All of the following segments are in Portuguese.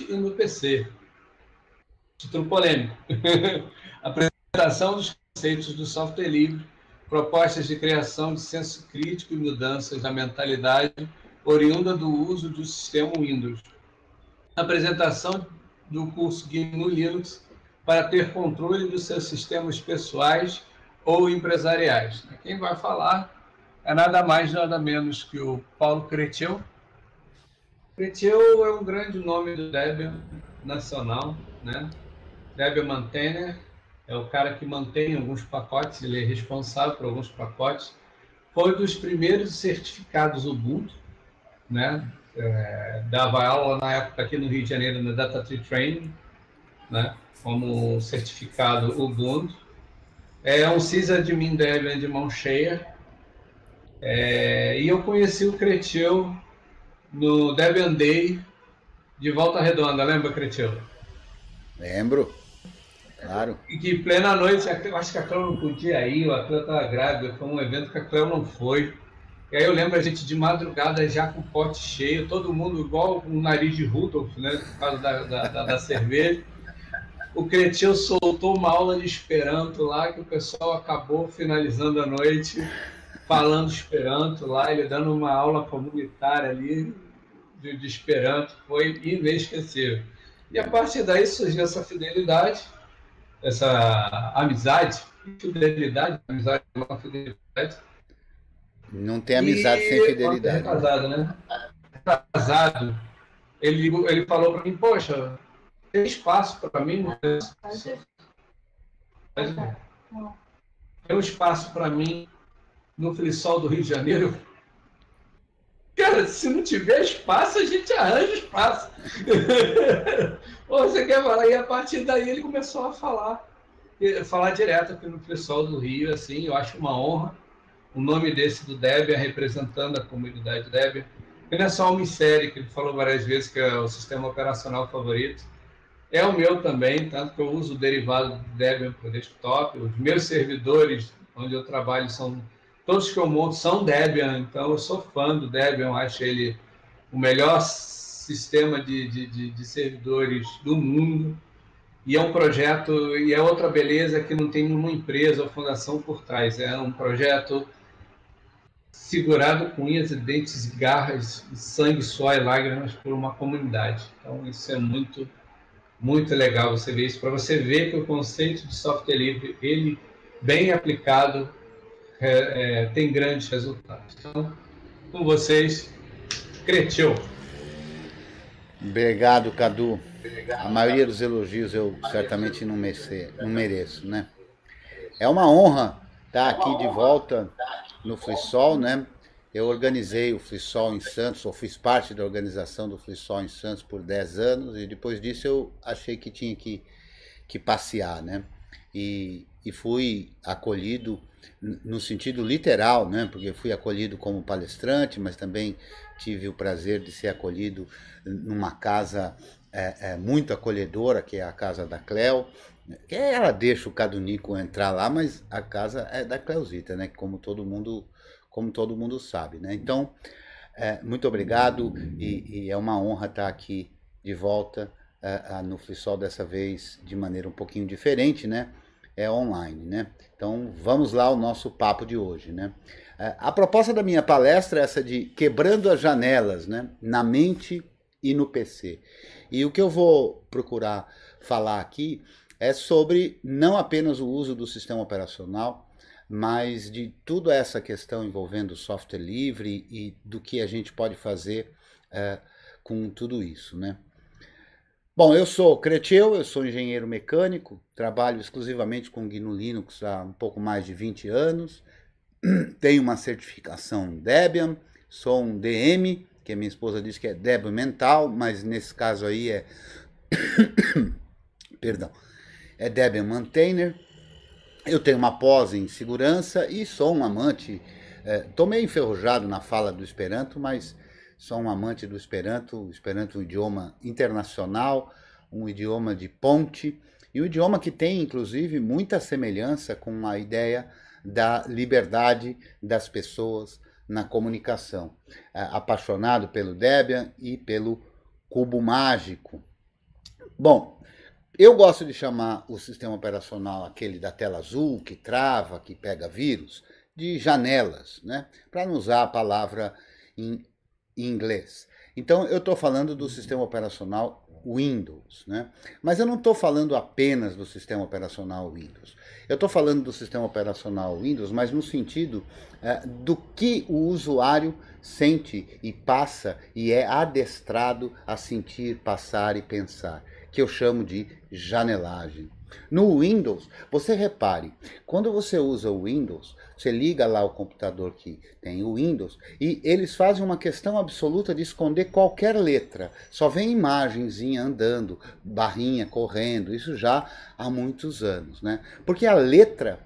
e no PC. Título polêmico. Apresentação dos conceitos do software livre, propostas de criação de senso crítico e mudanças da mentalidade oriunda do uso do sistema Windows. Apresentação do curso GNU Linux para ter controle dos seus sistemas pessoais ou empresariais. Quem vai falar é nada mais, nada menos que o Paulo Creteu. Creteu é um grande nome do Debian nacional, né? Debian Maintainer é o cara que mantém alguns pacotes, ele é responsável por alguns pacotes. Foi um dos primeiros certificados Ubuntu, né? Dava aula na época aqui no Rio de Janeiro na Data Tree Training, né? Como certificado Ubuntu. É um sysadmin Debian de mão cheia. E eu conheci o Creteu no Debian Day de Volta Redonda, lembra, Creteu? Lembro, claro. E que plena noite, eu acho que a Cléo não podia ir, a Cléo estava grávida, foi um evento que a Cléo não foi. E aí eu lembro a gente de madrugada já com o pote cheio, todo mundo igual com o nariz de Rudolf, né, por causa da cerveja. O Creteu soltou uma aula de Esperanto lá, que o pessoal acabou finalizando a noite falando Esperanto lá, ele dando uma aula comunitária ali de Esperanto, foi inesquecível. E a partir daí surgiu essa fidelidade, essa amizade, amizade com fidelidade. Não tem amizade sem fidelidade. Casado, né? Casado. Ele falou para mim, poxa, tem espaço para mim? Tem um espaço para mim no Flisol do Rio de Janeiro? Cara, se não tiver espaço, a gente arranja espaço. Você quer falar? E a partir daí ele começou a falar direto aqui no Flisol do Rio, assim, eu acho uma honra. O nome desse do Debian, representando a comunidade Debian. E não é só o Micere, que ele falou várias vezes que é o sistema operacional favorito. É o meu também, tanto que eu uso o derivado do Debian para o desktop. Os meus servidores, onde eu trabalho, todos que eu monto são Debian, então eu sou fã do Debian, eu acho ele o melhor sistema de servidores do mundo. E é um projeto, e é outra beleza que não tem nenhuma empresa ou fundação por trás. É um projeto segurado com unhas e dentes e garras, sangue, suor e lágrimas por uma comunidade. Então isso é muito, muito legal você ver isso, para você ver que o conceito de software livre, ele bem aplicado, tem grandes resultados. Então, com vocês, Creteu. Obrigado, Cadu. A maioria dos elogios eu certamente não mereço, né? É uma honra estar aqui de volta no Flisol, né? Eu organizei o Flisol em Santos, ou fiz parte da organização do Flisol em Santos por 10 anos, e depois disso eu achei que tinha que passear, né? E fui acolhido no sentido literal, né? Porque fui acolhido como palestrante, mas também tive o prazer de ser acolhido numa casa muito acolhedora, que é a casa da Cléo. Ela deixa o Cadunico entrar lá, mas a casa é da Cleuzita, né? Como todo mundo sabe, né? Então, muito obrigado e é uma honra estar aqui de volta no Flisol, dessa vez de maneira um pouquinho diferente, né? É online, né? Então, vamos lá ao nosso papo de hoje, né? A proposta da minha palestra é essa de quebrando as janelas, né? Na mente e no PC. E o que eu vou procurar falar aqui é sobre não apenas o uso do sistema operacional, mas de toda essa questão envolvendo software livre e do que a gente pode fazer com tudo isso, né? Bom, eu sou Creteu, eu sou engenheiro mecânico, trabalho exclusivamente com GNU Linux há um pouco mais de 20 anos, tenho uma certificação Debian, sou um DM, que a minha esposa diz que é Debian mental, mas nesse caso aí perdão, é Debian Maintainer. Eu tenho uma pós em segurança e sou um amante, estou meio enferrujado na fala do Esperanto, mas sou um amante do Esperanto. O Esperanto é um idioma internacional, um idioma de ponte, e um idioma que tem, inclusive, muita semelhança com a ideia da liberdade das pessoas na comunicação. Apaixonado pelo Debian e pelo cubo mágico, Bom, eu gosto de chamar o sistema operacional, aquele da tela azul, que trava, que pega vírus, de janelas, né? Para não usar a palavra em inglês. Então, eu estou falando do sistema operacional Windows, né? Mas eu não estou falando apenas do sistema operacional Windows. Eu estou falando do sistema operacional Windows, mas no sentido do que o usuário sente e passa e é adestrado a sentir, passar e pensar, que eu chamo de janelagem. No Windows, você repare, quando você usa o Windows, você liga lá o computador que tem o Windows e eles fazem uma questão absoluta de esconder qualquer letra. Só vem imagenzinha andando, barrinha correndo, isso já há muitos anos, né? Porque a letra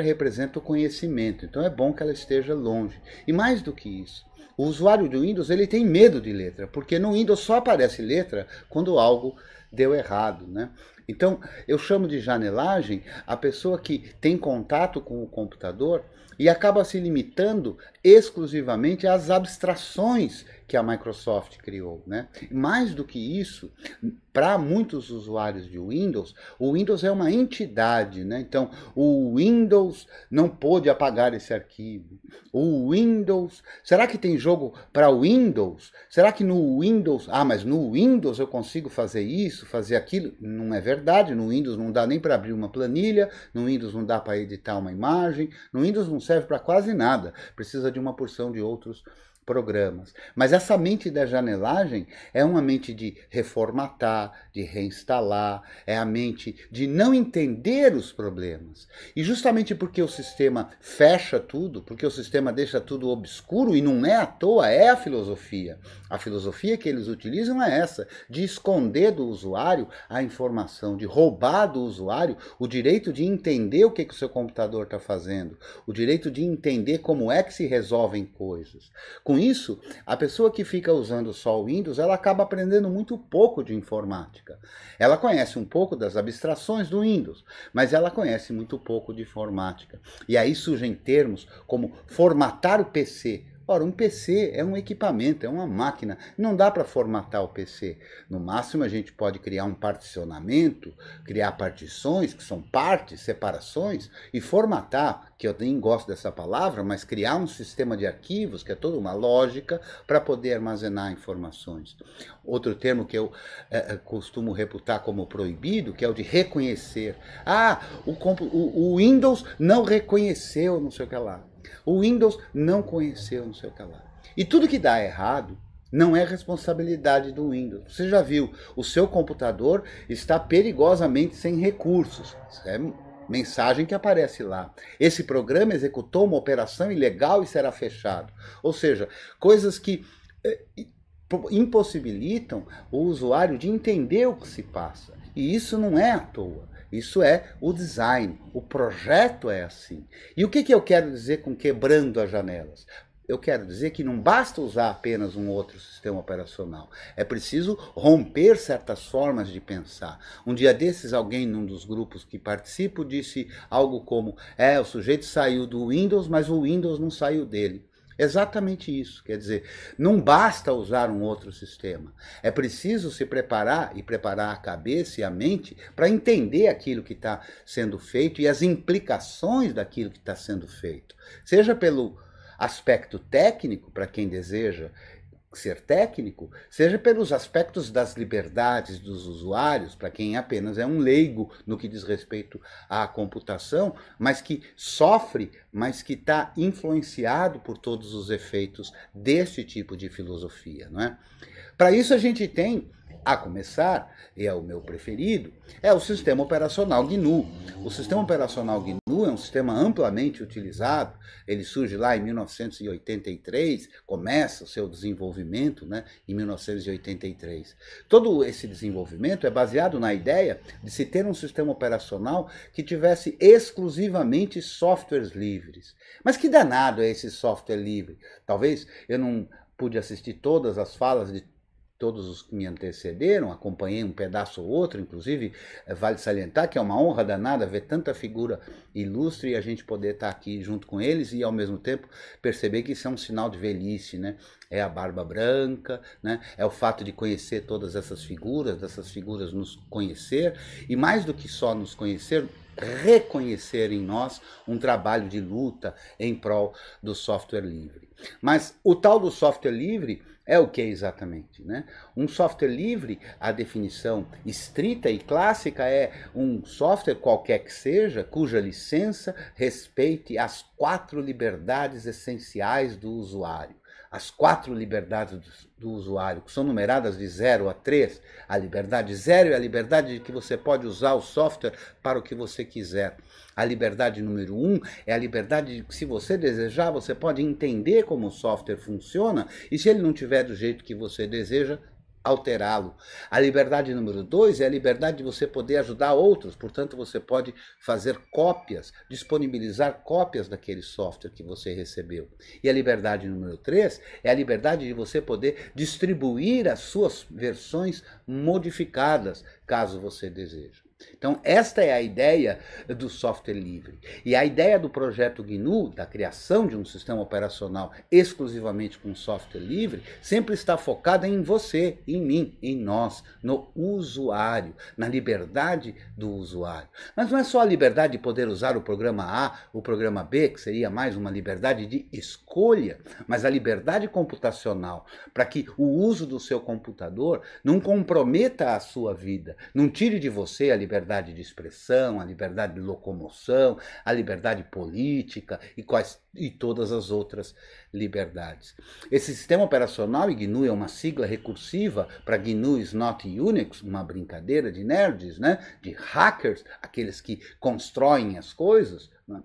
representa o conhecimento, então é bom que ela esteja longe. E mais do que isso, o usuário do Windows ele tem medo de letra, porque no Windows só aparece letra quando algo deu errado, né? Então, eu chamo de janelagem a pessoa que tem contato com o computador e acaba se limitando exclusivamente às abstrações que a Microsoft criou, né? Mais do que isso, para muitos usuários de Windows, o Windows é uma entidade, né? Então, o Windows não pôde apagar esse arquivo. O Windows... Será que tem jogo para Windows? Será que no Windows... mas no Windows eu consigo fazer isso, fazer aquilo? Não é verdade. No Windows não dá nem para abrir uma planilha, no Windows não dá para editar uma imagem, no Windows não serve para quase nada. Precisa de uma porção de outros programas. Mas essa mente da janelagem é uma mente de reformatar, de reinstalar, é a mente de não entender os problemas. E justamente porque o sistema fecha tudo, porque o sistema deixa tudo obscuro, e não é à toa, é a filosofia. A filosofia que eles utilizam é essa, de esconder do usuário a informação, de roubar do usuário o direito de entender o que o seu computador está fazendo, o direito de entender como é que se resolvem coisas. Com isso, a pessoa que fica usando só o Windows, ela acaba aprendendo muito pouco de informática. Ela conhece um pouco das abstrações do Windows, mas ela conhece muito pouco de informática. E aí surgem termos como formatar o PC. Ora, um PC é um equipamento, é uma máquina, não dá para formatar o PC. No máximo a gente pode criar um particionamento, criar partições, que são partes, separações, e formatar, que eu nem gosto dessa palavra, mas criar um sistema de arquivos, que é toda uma lógica, para poder armazenar informações. Outro termo que eu costumo reputar como proibido, que é o de reconhecer. O Windows não reconheceu, não sei o que lá. O Windows não conheceu, não sei o que lá. E tudo que dá errado não é responsabilidade do Windows. Você já viu, o seu computador está perigosamente sem recursos. Isso é mensagem que aparece lá. Esse programa executou uma operação ilegal e será fechado. Ou seja, coisas que impossibilitam o usuário de entender o que se passa. E isso não é à toa. Isso é o design, o projeto é assim. E o que eu quero dizer com quebrando as janelas? Eu quero dizer que não basta usar apenas um outro sistema operacional. É preciso romper certas formas de pensar. Um dia desses, alguém num dos grupos que participo disse algo como: o sujeito saiu do Windows, mas o Windows não saiu dele. Exatamente isso, quer dizer, não basta usar um outro sistema, é preciso se preparar e preparar a cabeça e a mente para entender aquilo que está sendo feito e as implicações daquilo que está sendo feito, seja pelo aspecto técnico, para quem deseja ser técnico, seja pelos aspectos das liberdades dos usuários, para quem apenas é um leigo no que diz respeito à computação, mas que sofre, mas que está influenciado por todos os efeitos deste tipo de filosofia, não é? Para isso a gente tem, a começar, e é o meu preferido, é o sistema operacional GNU. O sistema operacional GNU é um sistema amplamente utilizado, ele surge lá em 1983, começa o seu desenvolvimento, né, em 1983. Todo esse desenvolvimento é baseado na ideia de se ter um sistema operacional que tivesse exclusivamente softwares livres. Mas que danado é esse software livre? Talvez eu não pude assistir todas as falas de todos os que me antecederam, acompanhei um pedaço ou outro, inclusive vale salientar que é uma honra danada ver tanta figura ilustre e a gente poder estar aqui junto com eles e ao mesmo tempo perceber que isso é um sinal de velhice, né? É a barba branca, né? É o fato de conhecer todas essas figuras, dessas figuras nos conhecer e mais do que só nos conhecer, reconhecer em nós um trabalho de luta em prol do software livre. Mas o tal do software livre é o que exatamente, né? Um software livre, a definição estrita e clássica é um software qualquer que seja, cuja licença respeite as 4 liberdades essenciais do usuário. As 4 liberdades do usuário, que são numeradas de 0 a 3. A liberdade 0 é a liberdade de que você pode usar o software para o que você quiser. A liberdade número 1 é a liberdade de que, se você desejar, você pode entender como o software funciona e, se ele não tiver do jeito que você deseja, alterá-lo. A liberdade número 2 é a liberdade de você poder ajudar outros, portanto você pode fazer cópias, disponibilizar cópias daquele software que você recebeu. E a liberdade número 3 é a liberdade de você poder distribuir as suas versões modificadas, caso você deseje. Então, esta é a ideia do software livre. E a ideia do projeto GNU, da criação de um sistema operacional exclusivamente com software livre, sempre está focada em você, em mim, em nós, no usuário, na liberdade do usuário. Mas não é só a liberdade de poder usar o programa A, o programa B, que seria mais uma liberdade de escolha, mas a liberdade computacional, para que o uso do seu computador não comprometa a sua vida, não tire de você a liberdade de expressão, a liberdade de locomoção, a liberdade política e todas as outras liberdades. Esse sistema operacional, GNU é uma sigla recursiva para GNU is not Unix, uma brincadeira de nerds, né? De hackers, aqueles que constroem as coisas, né?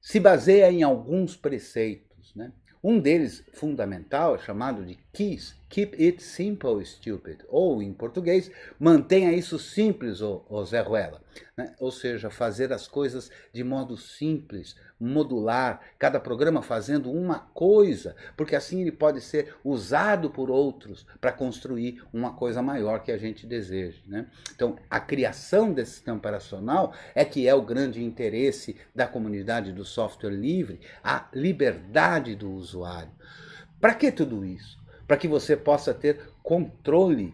Se baseia em alguns preceitos, né? Um deles, fundamental, é chamado de KISS, Keep It Simple, Stupid, ou, em português, mantenha isso simples, ô Zé Ruela, né? Ou seja, fazer as coisas de modo simples, modular, cada programa fazendo uma coisa, porque assim ele pode ser usado por outros para construir uma coisa maior que a gente deseja, né? Então, a criação desse sistema operacional é que é o grande interesse da comunidade do software livre, a liberdade do usuário. Para que tudo isso? Para que você possa ter controle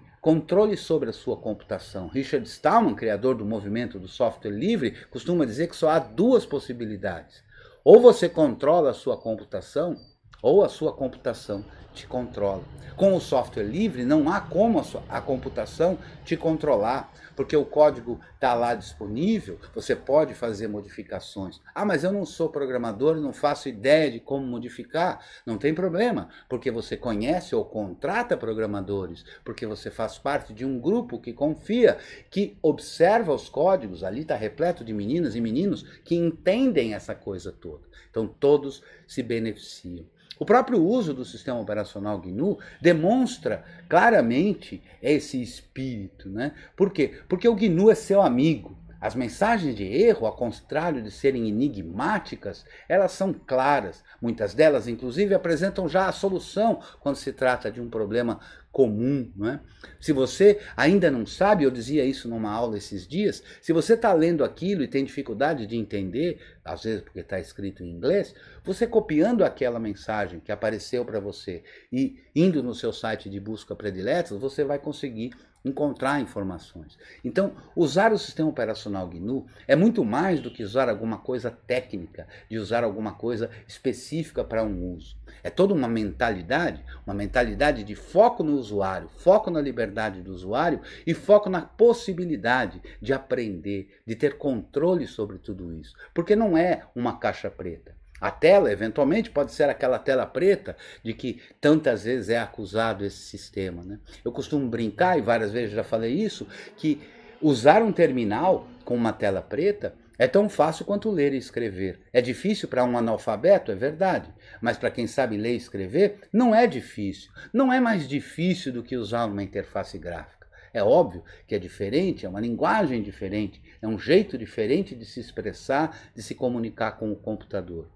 sobre a sua computação. Richard Stallman, criador do movimento do software livre, costuma dizer que só há 2 possibilidades. Ou você controla a sua computação, ou a sua computação te controla. Com o software livre, não há como a computação te controlar, porque o código está lá disponível, você pode fazer modificações. Ah, mas eu não sou programador, não faço ideia de como modificar. Não tem problema, porque você conhece ou contrata programadores, porque você faz parte de um grupo que confia, que observa os códigos, ali está repleto de meninas e meninos que entendem essa coisa toda. Então todos se beneficiam. O próprio uso do sistema operacional GNU demonstra claramente esse espírito, né? Por quê? Porque o GNU é seu amigo. As mensagens de erro, ao contrário de serem enigmáticas, elas são claras. Muitas delas, inclusive, apresentam já a solução quando se trata de um problema comum, não é? Se você ainda não sabe, eu dizia isso numa aula esses dias, se você está lendo aquilo e tem dificuldade de entender, às vezes porque está escrito em inglês, você copiando aquela mensagem que apareceu para você e indo no seu site de busca predileto, você vai conseguir encontrar informações. Então, usar o sistema operacional GNU é muito mais do que usar alguma coisa técnica, de usar alguma coisa específica para um uso. É toda uma mentalidade de foco no usuário, foco na liberdade do usuário e foco na possibilidade de aprender, de ter controle sobre tudo isso. Porque não é uma caixa preta. A tela, eventualmente, pode ser aquela tela preta de que tantas vezes é acusado esse sistema, né? Eu costumo brincar, e várias vezes já falei isso, que usar um terminal com uma tela preta é tão fácil quanto ler e escrever. É difícil para um analfabeto, é verdade, mas para quem sabe ler e escrever, não é difícil. Não é mais difícil do que usar uma interface gráfica. É óbvio que é diferente, é uma linguagem diferente, é um jeito diferente de se expressar, de se comunicar com o computador.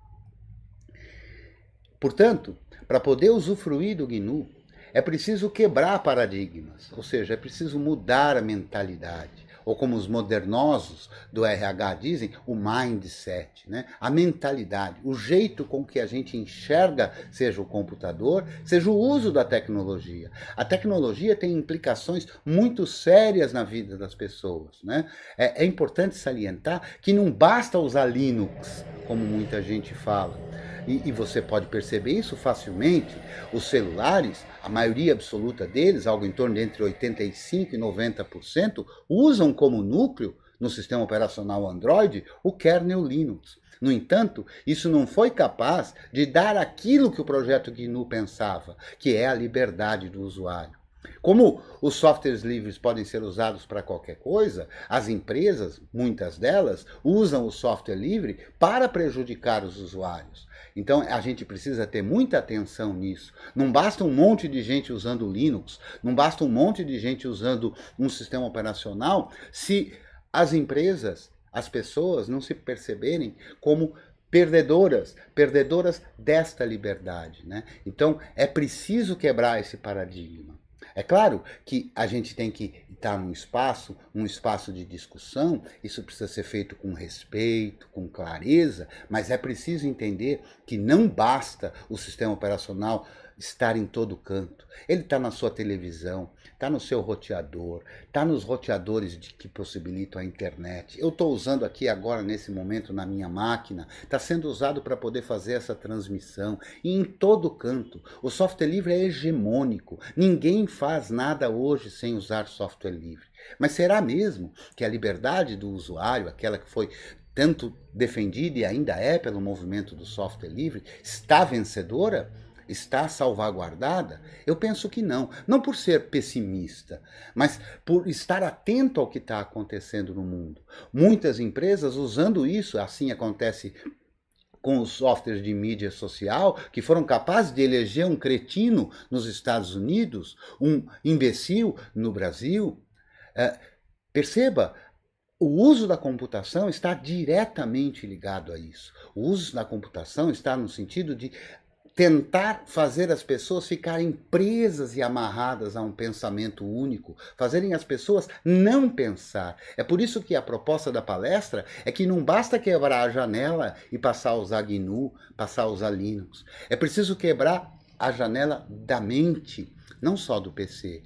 Portanto, para poder usufruir do GNU, é preciso quebrar paradigmas, ou seja, é preciso mudar a mentalidade. Ou como os modernosos do RH dizem, o mindset, né? A mentalidade, o jeito com que a gente enxerga, seja o computador, seja o uso da tecnologia. A tecnologia tem implicações muito sérias na vida das pessoas, né? É importante salientar que não basta usar Linux, como muita gente fala. E você pode perceber isso facilmente. Os celulares, a maioria absoluta deles, algo em torno de entre 85% e 90%, usam como núcleo, no sistema operacional Android, o kernel Linux. No entanto, isso não foi capaz de dar aquilo que o projeto GNU pensava, que é a liberdade do usuário. Como os softwares livres podem ser usados para qualquer coisa, as empresas, muitas delas, usam o software livre para prejudicar os usuários. Então a gente precisa ter muita atenção nisso. Não basta um monte de gente usando Linux, não basta um monte de gente usando um sistema operacional, se as empresas, as pessoas não se perceberem como perdedoras desta liberdade, né? Então é preciso quebrar esse paradigma. É claro que a gente tem que estar num espaço de discussão, isso precisa ser feito com respeito, com clareza, mas é preciso entender que não basta o sistema operacional estar em todo canto. Ele está na sua televisão, está no seu roteador, está nos roteadores que possibilitam a internet. Eu estou usando aqui agora, nesse momento, na minha máquina, está sendo usado para poder fazer essa transmissão. E em todo canto. O software livre é hegemônico. Ninguém faz nada hoje sem usar software livre. Mas será mesmo que a liberdade do usuário, aquela que foi tanto defendida e ainda é pelo movimento do software livre, está vencedora? Está salvaguardada? Eu penso que não. Não por ser pessimista, mas por estar atento ao que está acontecendo no mundo. Muitas empresas usando isso, assim acontece com os softwares de mídia social, que foram capazes de eleger um cretino nos Estados Unidos, um imbecil no Brasil. Perceba, o uso da computação está diretamente ligado a isso. O uso da computação está no sentido de tentar fazer as pessoas ficarem presas e amarradas a um pensamento único, fazerem as pessoas não pensar. É por isso que a proposta da palestra é que não basta quebrar a janela e passar a usar GNU, passar a usar Linux. É preciso quebrar a janela da mente, não só do PC.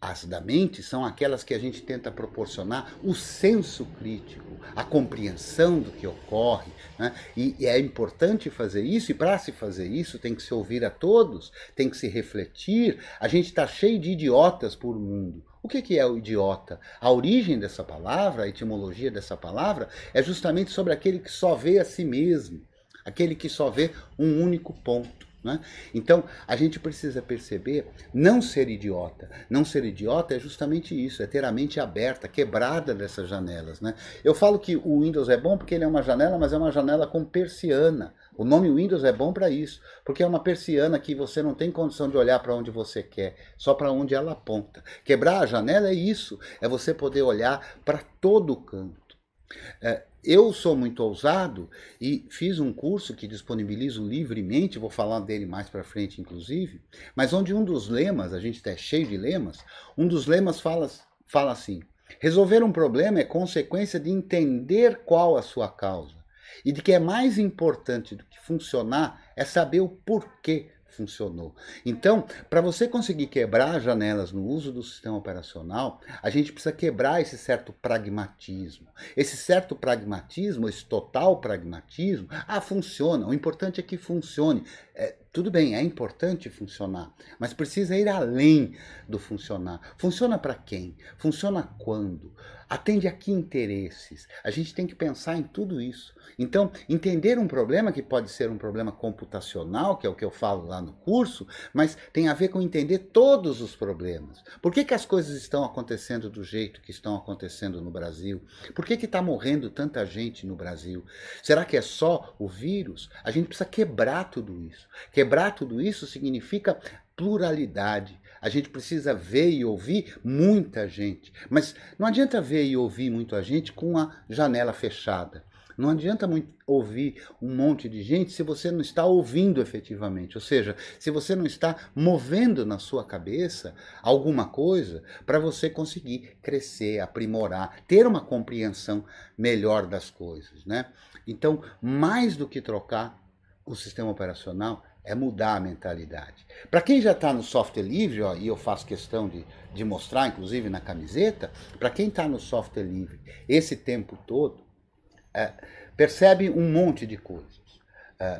As da mente são aquelas que a gente tenta proporcionar o senso crítico, a compreensão do que ocorre, né? E é importante fazer isso, e para se fazer isso tem que se ouvir a todos, tem que se refletir. A gente está cheio de idiotas por mundo. O que é o idiota? A origem dessa palavra, a etimologia dessa palavra, é justamente sobre aquele que só vê a si mesmo, aquele que só vê um único ponto. Né? Então, a gente precisa perceber, não ser idiota. Não ser idiota é justamente isso, é ter a mente aberta, quebrada dessas janelas. Né? Eu falo que o Windows é bom porque ele é uma janela, mas é uma janela com persiana. O nome Windows é bom para isso, porque é uma persiana que você não tem condição de olhar para onde você quer, só para onde ela aponta. Quebrar a janela é isso, é você poder olhar para todo canto. Eu sou muito ousado e fiz um curso que disponibilizo livremente, vou falar dele mais para frente inclusive, mas onde um dos lemas, a gente está cheio de lemas, um dos lemas fala assim: resolver um problema é consequência de entender qual a sua causa, e de que é mais importante do que funcionar é saber o porquê funcionou. Então, para você conseguir quebrar janelas no uso do sistema operacional, a gente precisa quebrar esse certo pragmatismo. Esse certo pragmatismo, esse total pragmatismo, funciona, o importante é que funcione. Tudo bem, é importante funcionar, mas precisa ir além do funcionar. Funciona para quem? Funciona quando? Atende a que interesses? A gente tem que pensar em tudo isso. Então, entender um problema que pode ser um problema computacional, que é o que eu falo lá no curso, mas tem a ver com entender todos os problemas. Por que as coisas estão acontecendo do jeito que estão acontecendo no Brasil? Por que está morrendo tanta gente no Brasil? Será que é só o vírus? A gente precisa quebrar tudo isso. Quebrar tudo isso significa pluralidade. A gente precisa ver e ouvir muita gente. Mas não adianta ver e ouvir muita gente com a janela fechada. Não adianta muito ouvir um monte de gente se você não está ouvindo efetivamente. Ou seja, se você não está movendo na sua cabeça alguma coisa para você conseguir crescer, aprimorar, ter uma compreensão melhor das coisas, né? Então, mais do que trocar o sistema operacional, é mudar a mentalidade. Para quem já está no software livre, ó, e eu faço questão de mostrar, inclusive na camiseta, para quem está no software livre esse tempo todo, percebe um monte de coisas.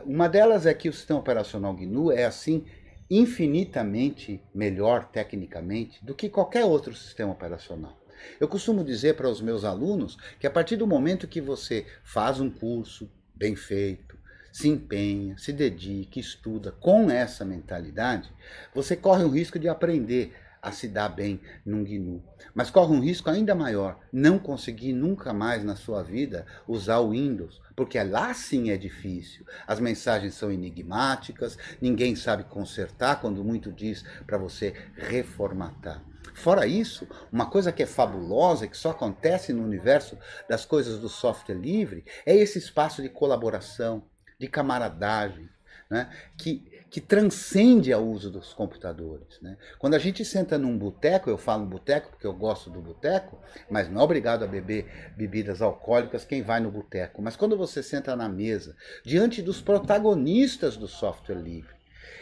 Uma delas é que o sistema operacional GNU é assim infinitamente melhor tecnicamente do que qualquer outro sistema operacional. Eu costumo dizer para os meus alunos que a partir do momento que você faz um curso bem feito, se empenha, se dedica, estuda com essa mentalidade, você corre o risco de aprender a se dar bem num GNU. Mas corre um risco ainda maior, não conseguir nunca mais na sua vida usar o Windows, porque lá sim é difícil. As mensagens são enigmáticas, ninguém sabe consertar, quando muito diz para você reformatar. Fora isso, uma coisa que é fabulosa, que só acontece no universo das coisas do software livre, é esse espaço de colaboração, de camaradagem, né, que transcende ao uso dos computadores, né? Quando a gente senta num boteco, eu falo boteco porque eu gosto do boteco, mas não é obrigado a beber bebidas alcoólicas quem vai no boteco. Mas quando você senta na mesa, diante dos protagonistas do software livre,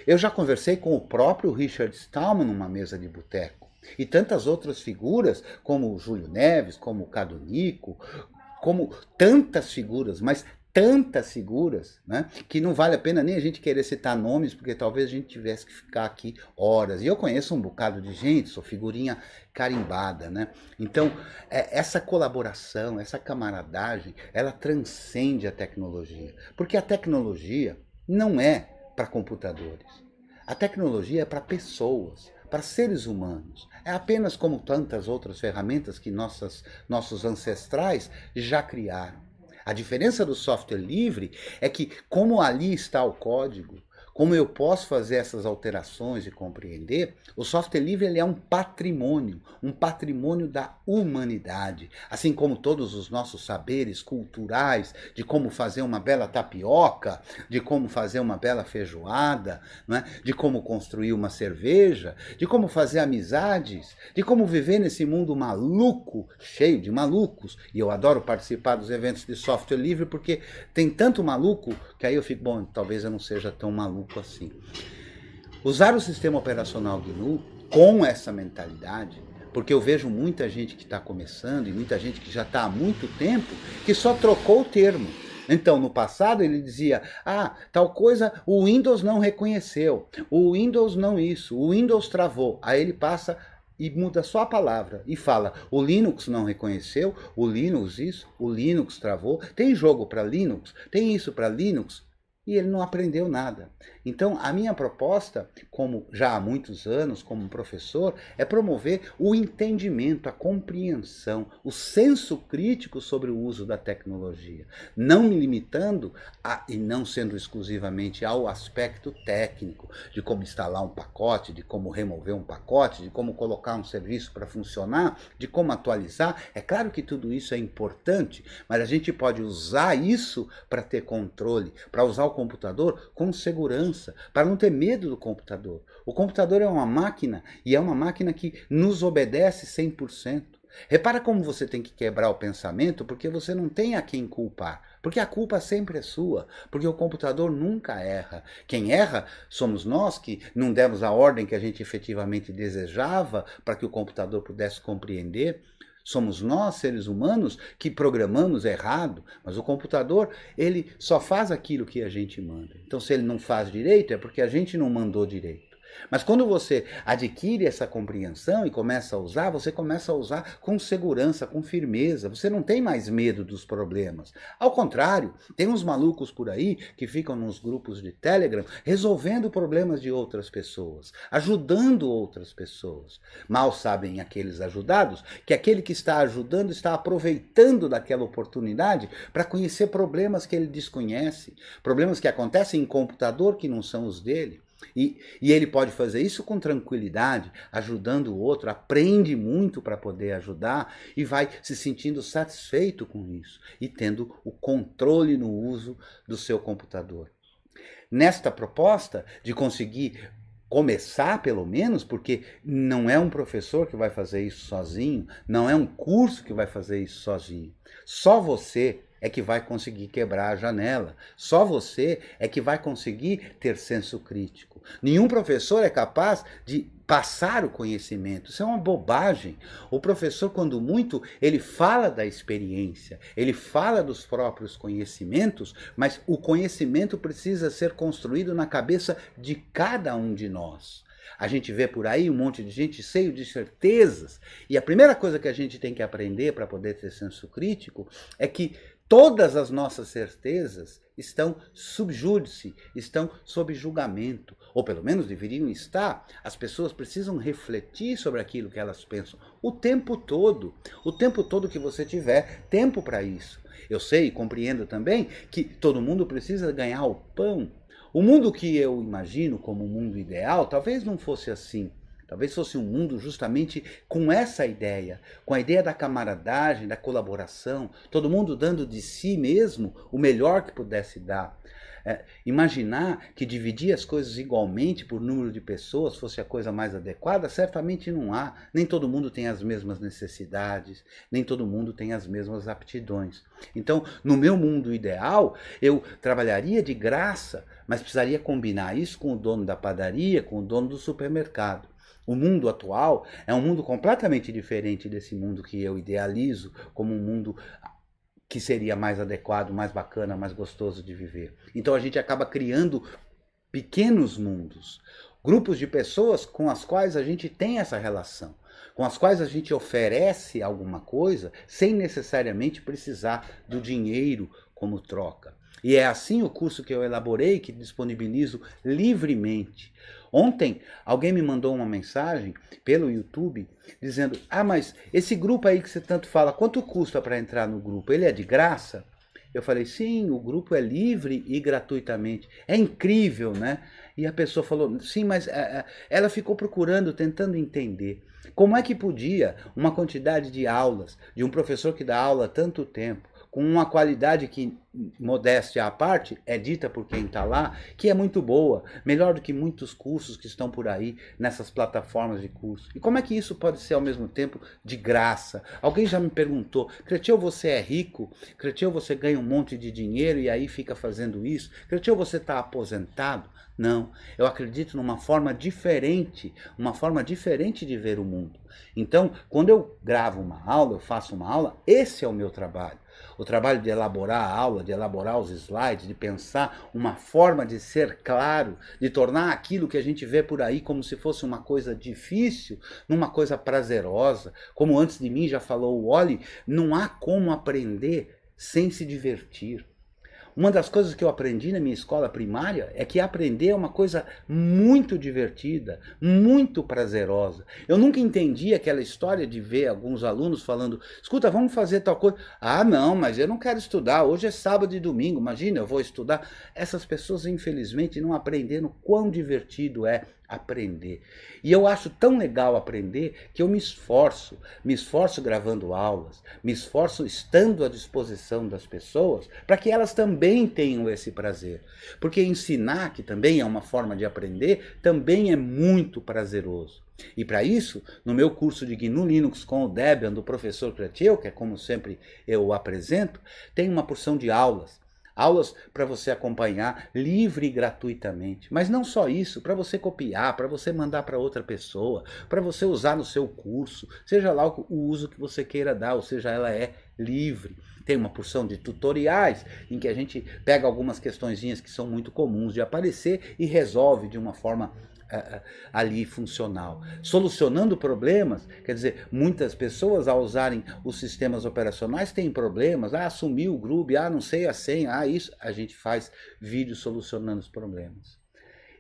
eu já conversei com o próprio Richard Stallman numa mesa de boteco, e tantas outras figuras, como o Júlio Neves, como o Cadu Nico, como tantas figuras, mas tantas figuras, né, que não vale a pena nem a gente querer citar nomes, porque talvez a gente tivesse que ficar aqui horas. E eu conheço um bocado de gente, sou figurinha carimbada, né? Então, essa colaboração, essa camaradagem, ela transcende a tecnologia. Porque a tecnologia não é para computadores. A tecnologia é para pessoas, para seres humanos. É apenas como tantas outras ferramentas que nossos ancestrais já criaram. A diferença do software livre é que, como ali está o código, como eu posso fazer essas alterações e compreender, o software livre ele é um patrimônio da humanidade. Assim como todos os nossos saberes culturais, de como fazer uma bela tapioca, de como fazer uma bela feijoada, né? De como construir uma cerveja, de como fazer amizades, de como viver nesse mundo maluco, cheio de malucos. E eu adoro participar dos eventos de software livre porque tem tanto maluco que aí eu fico, bom, talvez eu não seja tão maluco assim. Usar o sistema operacional GNU com essa mentalidade, porque eu vejo muita gente que está começando e muita gente que já está há muito tempo que só trocou o termo. Então, no passado ele dizia, tal coisa o Windows não reconheceu, o Windows não isso, o Windows travou. Aí ele passa e muda só a palavra e fala, o Linux não reconheceu, o Linux isso, o Linux travou, tem jogo para Linux, tem isso para Linux, e ele não aprendeu nada. Então, a minha proposta, como já há muitos anos, como professor, é promover o entendimento, a compreensão, o senso crítico sobre o uso da tecnologia, não me limitando e não sendo exclusivamente ao aspecto técnico, de como instalar um pacote, de como remover um pacote, de como colocar um serviço para funcionar, de como atualizar. É claro que tudo isso é importante, mas a gente pode usar isso para ter controle, para usar o computador com segurança, para não ter medo do computador. O computador é uma máquina e é uma máquina que nos obedece 100%. Repara como você tem que quebrar o pensamento, porque você não tem a quem culpar. Porque a culpa sempre é sua, porque o computador nunca erra. Quem erra somos nós que não demos a ordem que a gente efetivamente desejava para que o computador pudesse compreender. Somos nós, seres humanos, que programamos errado, mas o computador, ele só faz aquilo que a gente manda. Então, se ele não faz direito, é porque a gente não mandou direito. Mas quando você adquire essa compreensão e começa a usar, você começa a usar com segurança, com firmeza. Você não tem mais medo dos problemas. Ao contrário, tem uns malucos por aí que ficam nos grupos de Telegram resolvendo problemas de outras pessoas, ajudando outras pessoas. Mal sabem aqueles ajudados que aquele que está ajudando está aproveitando daquela oportunidade para conhecer problemas que ele desconhece, problemas que acontecem em computador que não são os dele. E ele pode fazer isso com tranquilidade, ajudando o outro, aprende muito para poder ajudar e vai se sentindo satisfeito com isso e tendo o controle no uso do seu computador. Nesta proposta de conseguir começar pelo menos, porque não é um professor que vai fazer isso sozinho, não é um curso que vai fazer isso sozinho. Só você é que vai conseguir quebrar a janela. Só você é que vai conseguir ter senso crítico. Nenhum professor é capaz de passar o conhecimento. Isso é uma bobagem. O professor, quando muito, ele fala da experiência, ele fala dos próprios conhecimentos, mas o conhecimento precisa ser construído na cabeça de cada um de nós. A gente vê por aí um monte de gente cheio de certezas, e a primeira coisa que a gente tem que aprender para poder ter senso crítico é que todas as nossas certezas estão sub júdice, estão sob julgamento, ou pelo menos deveriam estar. As pessoas precisam refletir sobre aquilo que elas pensam o tempo todo que você tiver tempo para isso. Eu sei e compreendo também que todo mundo precisa ganhar o pão. O mundo que eu imagino como um mundo ideal talvez não fosse assim. Talvez fosse um mundo justamente com essa ideia, com a ideia da camaradagem, da colaboração, todo mundo dando de si mesmo o melhor que pudesse dar. Imaginar que dividir as coisas igualmente por número de pessoas fosse a coisa mais adequada, certamente não há. Nem todo mundo tem as mesmas necessidades, nem todo mundo tem as mesmas aptidões. Então, no meu mundo ideal, eu trabalharia de graça, mas precisaria combinar isso com o dono da padaria, com o dono do supermercado. O mundo atual é um mundo completamente diferente desse mundo que eu idealizo como um mundo que seria mais adequado, mais bacana, mais gostoso de viver. Então a gente acaba criando pequenos mundos, grupos de pessoas com as quais a gente tem essa relação, com as quais a gente oferece alguma coisa sem necessariamente precisar do dinheiro como troca. E é assim o curso que eu elaborei, que disponibilizo livremente. Ontem, alguém me mandou uma mensagem pelo YouTube dizendo: mas esse grupo aí que você tanto fala, quanto custa para entrar no grupo? Ele é de graça? Eu falei: sim, o grupo é livre e gratuitamente. É incrível, né? E a pessoa falou: sim, mas ela ficou procurando, tentando entender. Como é que podia uma quantidade de aulas, de um professor que dá aula há tanto tempo, com uma qualidade que, modéstia à parte, é dita por quem está lá, que é muito boa, melhor do que muitos cursos que estão por aí nessas plataformas de curso. E como é que isso pode ser ao mesmo tempo de graça? Alguém já me perguntou: Creteu, você é rico? Creteu, você ganha um monte de dinheiro e aí fica fazendo isso? Creteu, você está aposentado? Não, eu acredito numa forma diferente de ver o mundo. Então, quando eu gravo uma aula, eu faço uma aula, esse é o meu trabalho. O trabalho de elaborar a aula, de elaborar os slides, de pensar uma forma de ser claro, de tornar aquilo que a gente vê por aí como se fosse uma coisa difícil, numa coisa prazerosa. Como antes de mim já falou o Oli, não há como aprender sem se divertir. Uma das coisas que eu aprendi na minha escola primária é que aprender é uma coisa muito divertida, muito prazerosa. Eu nunca entendi aquela história de ver alguns alunos falando: escuta, vamos fazer tal coisa. Ah, não, mas eu não quero estudar, hoje é sábado e domingo, imagina, eu vou estudar. Essas pessoas, infelizmente, não aprenderam quão divertido é aprender. E eu acho tão legal aprender que eu me esforço gravando aulas, me esforço estando à disposição das pessoas para que elas também tenham esse prazer. Porque ensinar, que também é uma forma de aprender, também é muito prazeroso. E para isso, no meu curso de GNU Linux com o Debian do professor Creteu, que é como sempre eu o apresento, tem uma porção de aulas para você acompanhar livre e gratuitamente. Mas não só isso, para você copiar, para você mandar para outra pessoa, para você usar no seu curso, seja lá o uso que você queira dar, ou seja, ela é livre. Tem uma porção de tutoriais em que a gente pega algumas questõezinhas que são muito comuns de aparecer e resolve de uma forma ali funcional, solucionando problemas. Quer dizer, muitas pessoas ao usarem os sistemas operacionais têm problemas, sumiu o Groove, não sei a senha, isso, a gente faz vídeo solucionando os problemas.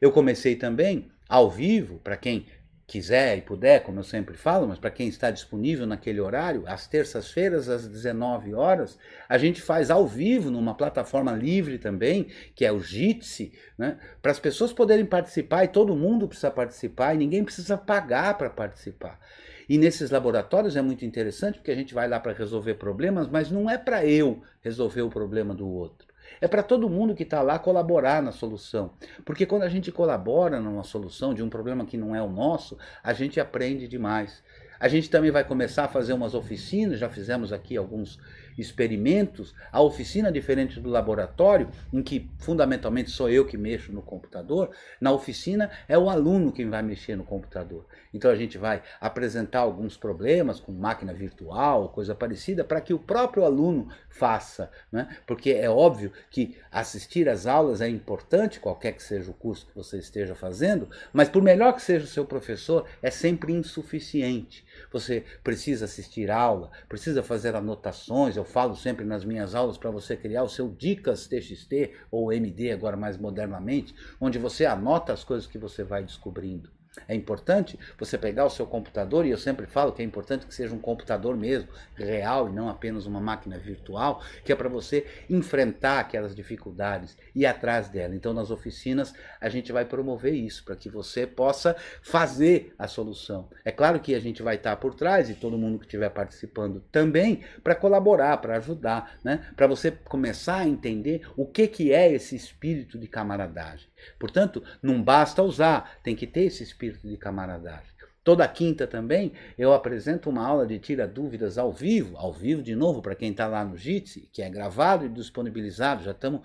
Eu comecei também ao vivo, para quem quiser e puder, como eu sempre falo, mas para quem está disponível naquele horário, às terças-feiras, às 19 horas, a gente faz ao vivo, numa plataforma livre também, que é o Jitsi, né? Para as pessoas poderem participar, e todo mundo precisa participar, e ninguém precisa pagar para participar. E nesses laboratórios é muito interessante, porque a gente vai lá para resolver problemas, mas não é para eu resolver o problema do outro. É para todo mundo que está lá colaborar na solução. Porque quando a gente colabora numa solução de um problema que não é o nosso, a gente aprende demais. A gente também vai começar a fazer umas oficinas, já fizemos aqui alguns experimentos, a oficina diferente do laboratório, em que fundamentalmente sou eu que mexo no computador, na oficina é o aluno quem vai mexer no computador. Então a gente vai apresentar alguns problemas com máquina virtual, coisa parecida, para que o próprio aluno faça, né? Porque é óbvio que assistir às aulas é importante, qualquer que seja o curso que você esteja fazendo, mas por melhor que seja o seu professor, é sempre insuficiente. Você precisa assistir aula, precisa fazer anotações. Eu falo sempre nas minhas aulas para você criar o seu Dicas TXT ou MD agora mais modernamente, onde você anota as coisas que você vai descobrindo. É importante você pegar o seu computador, e eu sempre falo que é importante que seja um computador mesmo, real, e não apenas uma máquina virtual, que é para você enfrentar aquelas dificuldades e ir atrás dela. Então nas oficinas a gente vai promover isso, para que você possa fazer a solução. É claro que a gente vai estar por trás, e todo mundo que estiver participando também, para colaborar, para ajudar, né? Para você começar a entender o que é esse espírito de camaradagem. Portanto, não basta usar, tem que ter esse espírito de camaradagem. Toda quinta também eu apresento uma aula de tira dúvidas ao vivo de novo para quem está lá no Jitsi, que é gravado e disponibilizado. Já estamos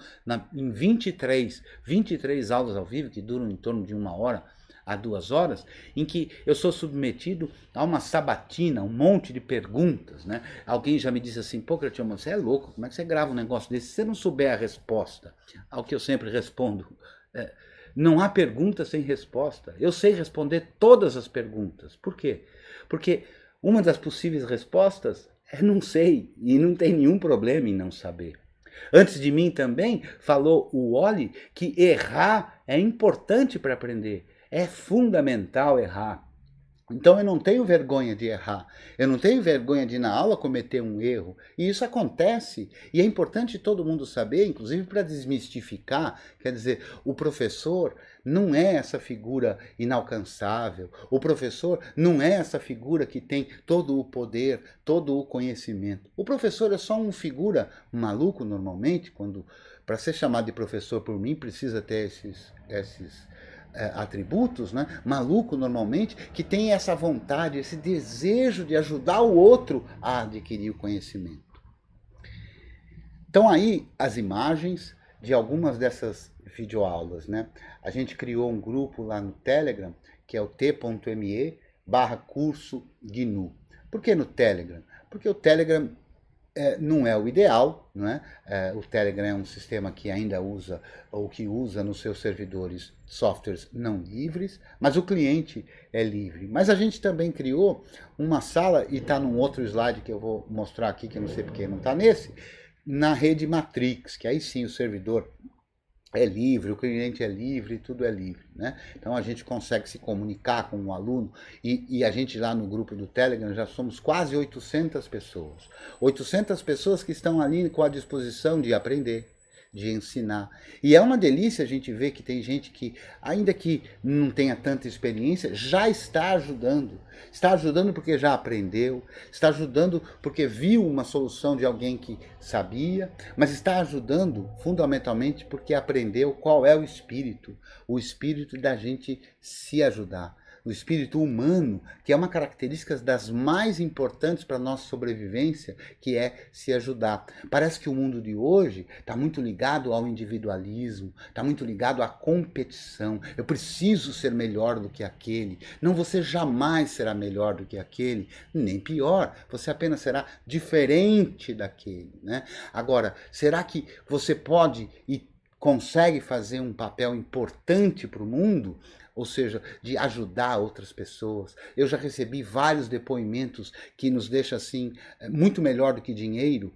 em 23 aulas ao vivo, que duram em torno de 1 hora a 2 horas, em que eu sou submetido a uma sabatina, um monte de perguntas, né? Alguém já me disse assim: pô, Cretiomano, você é louco, como é que você grava um negócio desse se você não souber a resposta? Ao que eu sempre respondo: não há pergunta sem resposta. Eu sei responder todas as perguntas. Por quê? Porque uma das possíveis respostas é não sei, e não tem nenhum problema em não saber. Antes de mim também falou o Wally que errar é importante para aprender. É fundamental errar. Então eu não tenho vergonha de errar, eu não tenho vergonha de na aula cometer um erro, e isso acontece, e é importante todo mundo saber, inclusive para desmistificar. Quer dizer, o professor não é essa figura inalcançável, o professor não é essa figura que tem todo o poder, todo o conhecimento. O professor é só uma figura maluco normalmente, quando para ser chamado de professor por mim precisa ter esses atributos, né? Maluco normalmente, que tem essa vontade, esse desejo de ajudar o outro a adquirir o conhecimento. Então aí as imagens de algumas dessas videoaulas, né? A gente criou um grupo lá no Telegram, que é o t.me/curso GNU. Por que no Telegram? Porque o Telegram não é o ideal, não é? O Telegram é um sistema que ainda usa, ou que usa nos seus servidores, softwares não livres, mas o cliente é livre. Mas a gente também criou uma sala, e está num outro slide que eu vou mostrar aqui, que eu não sei porque não está nesse, na rede Matrix, que aí sim o servidor é livre, o cliente é livre, tudo é livre, né? Então a gente consegue se comunicar com o aluno, e a gente lá no grupo do Telegram já somos quase 800 pessoas. 800 pessoas que estão ali com a disposição de aprender, de ensinar. E é uma delícia a gente ver que tem gente que, ainda que não tenha tanta experiência, já está ajudando. Está ajudando porque já aprendeu, está ajudando porque viu uma solução de alguém que sabia, mas está ajudando fundamentalmente porque aprendeu qual é o espírito da gente se ajudar. O espírito humano, que é uma característica das mais importantes para a nossa sobrevivência, que é se ajudar. Parece que o mundo de hoje está muito ligado ao individualismo, está muito ligado à competição. Eu preciso ser melhor do que aquele. Não, você jamais será melhor do que aquele, nem pior, você apenas será diferente daquele, né? Agora, será que você pode e consegue fazer um papel importante para o mundo? ou seja, de ajudar outras pessoas. Eu já recebi vários depoimentos que nos deixam assim, muito melhor do que dinheiro,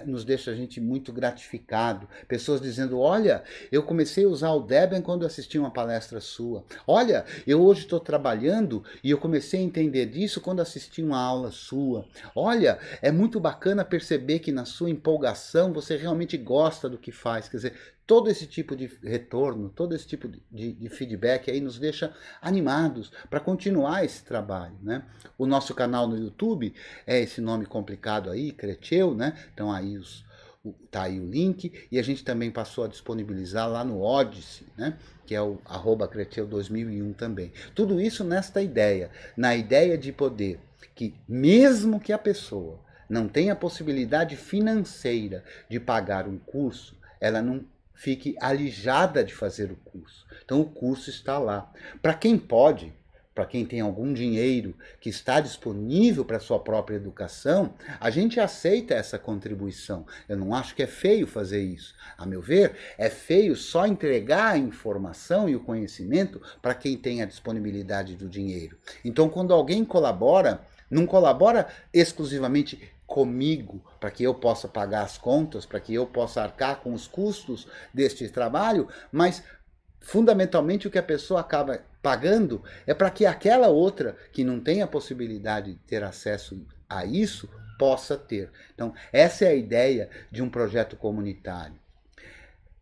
nos deixa a gente muito gratificado. Pessoas dizendo, olha, eu comecei a usar o Debian quando assisti uma palestra sua. Olha, eu hoje estou trabalhando e eu comecei a entender disso quando assisti uma aula sua. Olha, é muito bacana perceber que na sua empolgação você realmente gosta do que faz. Quer dizer, todo esse tipo de retorno, todo esse tipo de feedback aí nos deixa animados para continuar esse trabalho, né? O nosso canal no YouTube é esse nome complicado aí, Creteu, né? Então aí tá aí o link, e a gente também passou a disponibilizar lá no Odyssey, né? Que é o @Creteu 2001 também. Tudo isso nesta ideia, na ideia de poder que mesmo que a pessoa não tenha possibilidade financeira de pagar um curso, ela não fique alijada de fazer o curso. Então o curso está lá. Para quem pode, para quem tem algum dinheiro que está disponível para a sua própria educação, a gente aceita essa contribuição. Eu não acho que é feio fazer isso. A meu ver, é feio só entregar a informação e o conhecimento para quem tem a disponibilidade do dinheiro. Então, quando alguém colabora, não colabora exclusivamente comigo, para que eu possa pagar as contas, para que eu possa arcar com os custos deste trabalho, mas fundamentalmente o que a pessoa acaba pagando é para que aquela outra que não tem a possibilidade de ter acesso a isso, possa ter. Então, essa é a ideia de um projeto comunitário.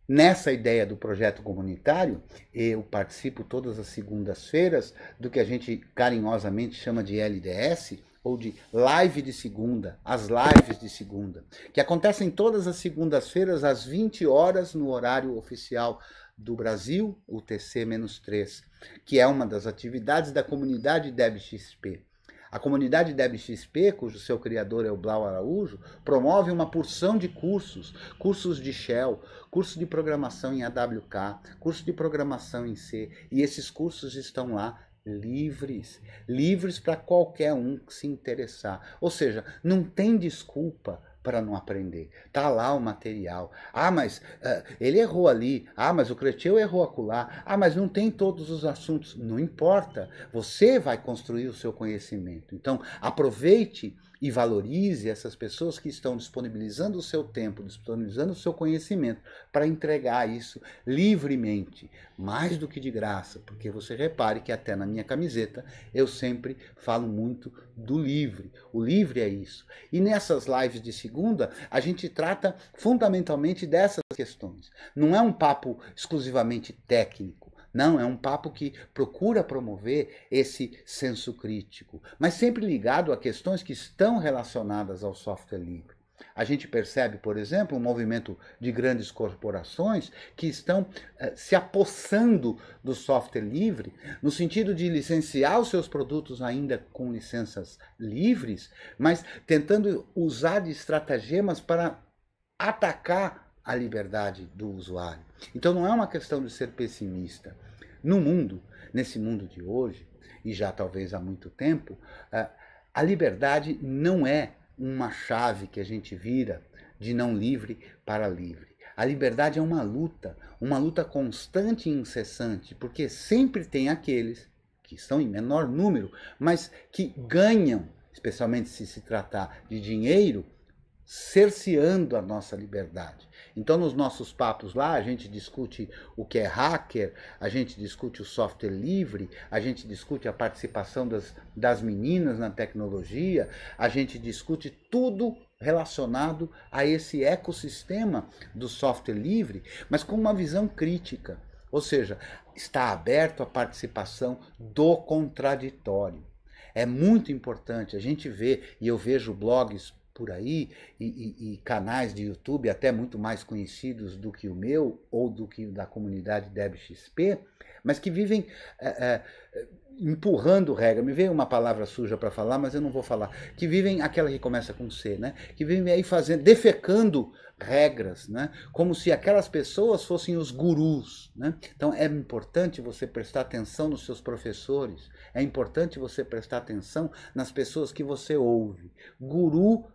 Nessa ideia do projeto comunitário, eu participo todas as segundas-feiras do que a gente carinhosamente chama de LDS, ou de live de segunda, as lives de segunda, que acontecem todas as segundas-feiras às 20 horas no horário oficial do Brasil, o TC-3, que é uma das atividades da comunidade DebXP. A comunidade DebXP, cujo seu criador é o Blau Araújo, promove uma porção de cursos, cursos de Shell, curso de programação em AWK, curso de programação em C, e esses cursos estão lá livres para qualquer um que se interessar. Ou seja, não tem desculpa para não aprender. Tá lá o material. Ah, mas ele errou ali. Ah, mas o Creteu errou acolá. Ah, mas não tem todos os assuntos. Não importa. Você vai construir o seu conhecimento. Então, aproveite e valorize essas pessoas que estão disponibilizando o seu tempo, disponibilizando o seu conhecimento para entregar isso livremente, mais do que de graça, porque você repare que até na minha camiseta eu sempre falo muito do livre. O livre é isso. E nessas lives de segunda, a gente trata fundamentalmente dessas questões. Não é um papo exclusivamente técnico. Não, é um papo que procura promover esse senso crítico, mas sempre ligado a questões que estão relacionadas ao software livre. A gente percebe, por exemplo, um movimento de grandes corporações que estão se apossando do software livre, no sentido de licenciar os seus produtos ainda com licenças livres, mas tentando usar de estratagemas para atacar a liberdade do usuário. Então não é uma questão de ser pessimista. No mundo, nesse mundo de hoje, e já talvez há muito tempo, a liberdade não é uma chave que a gente vira de não livre para livre. A liberdade é uma luta constante e incessante, porque sempre tem aqueles que estão em menor número, mas que ganham, especialmente se tratar de dinheiro, cerceando a nossa liberdade. Então, nos nossos papos lá, a gente discute o que é hacker, a gente discute o software livre, a gente discute a participação das meninas na tecnologia, a gente discute tudo relacionado a esse ecossistema do software livre, mas com uma visão crítica. Ou seja, está aberto à participação do contraditório. É muito importante, a gente vê, e eu vejo blogs por aí, e canais de YouTube até muito mais conhecidos do que o meu, ou do que o da comunidade DebXP, mas que vivem empurrando regra. Me veio uma palavra suja para falar, mas eu não vou falar. Que vivem, aquela que começa com C, né? Que vivem aí defecando regras, né? Como se aquelas pessoas fossem os gurus, né? Então é importante você prestar atenção nos seus professores, é importante você prestar atenção nas pessoas que você ouve. Guru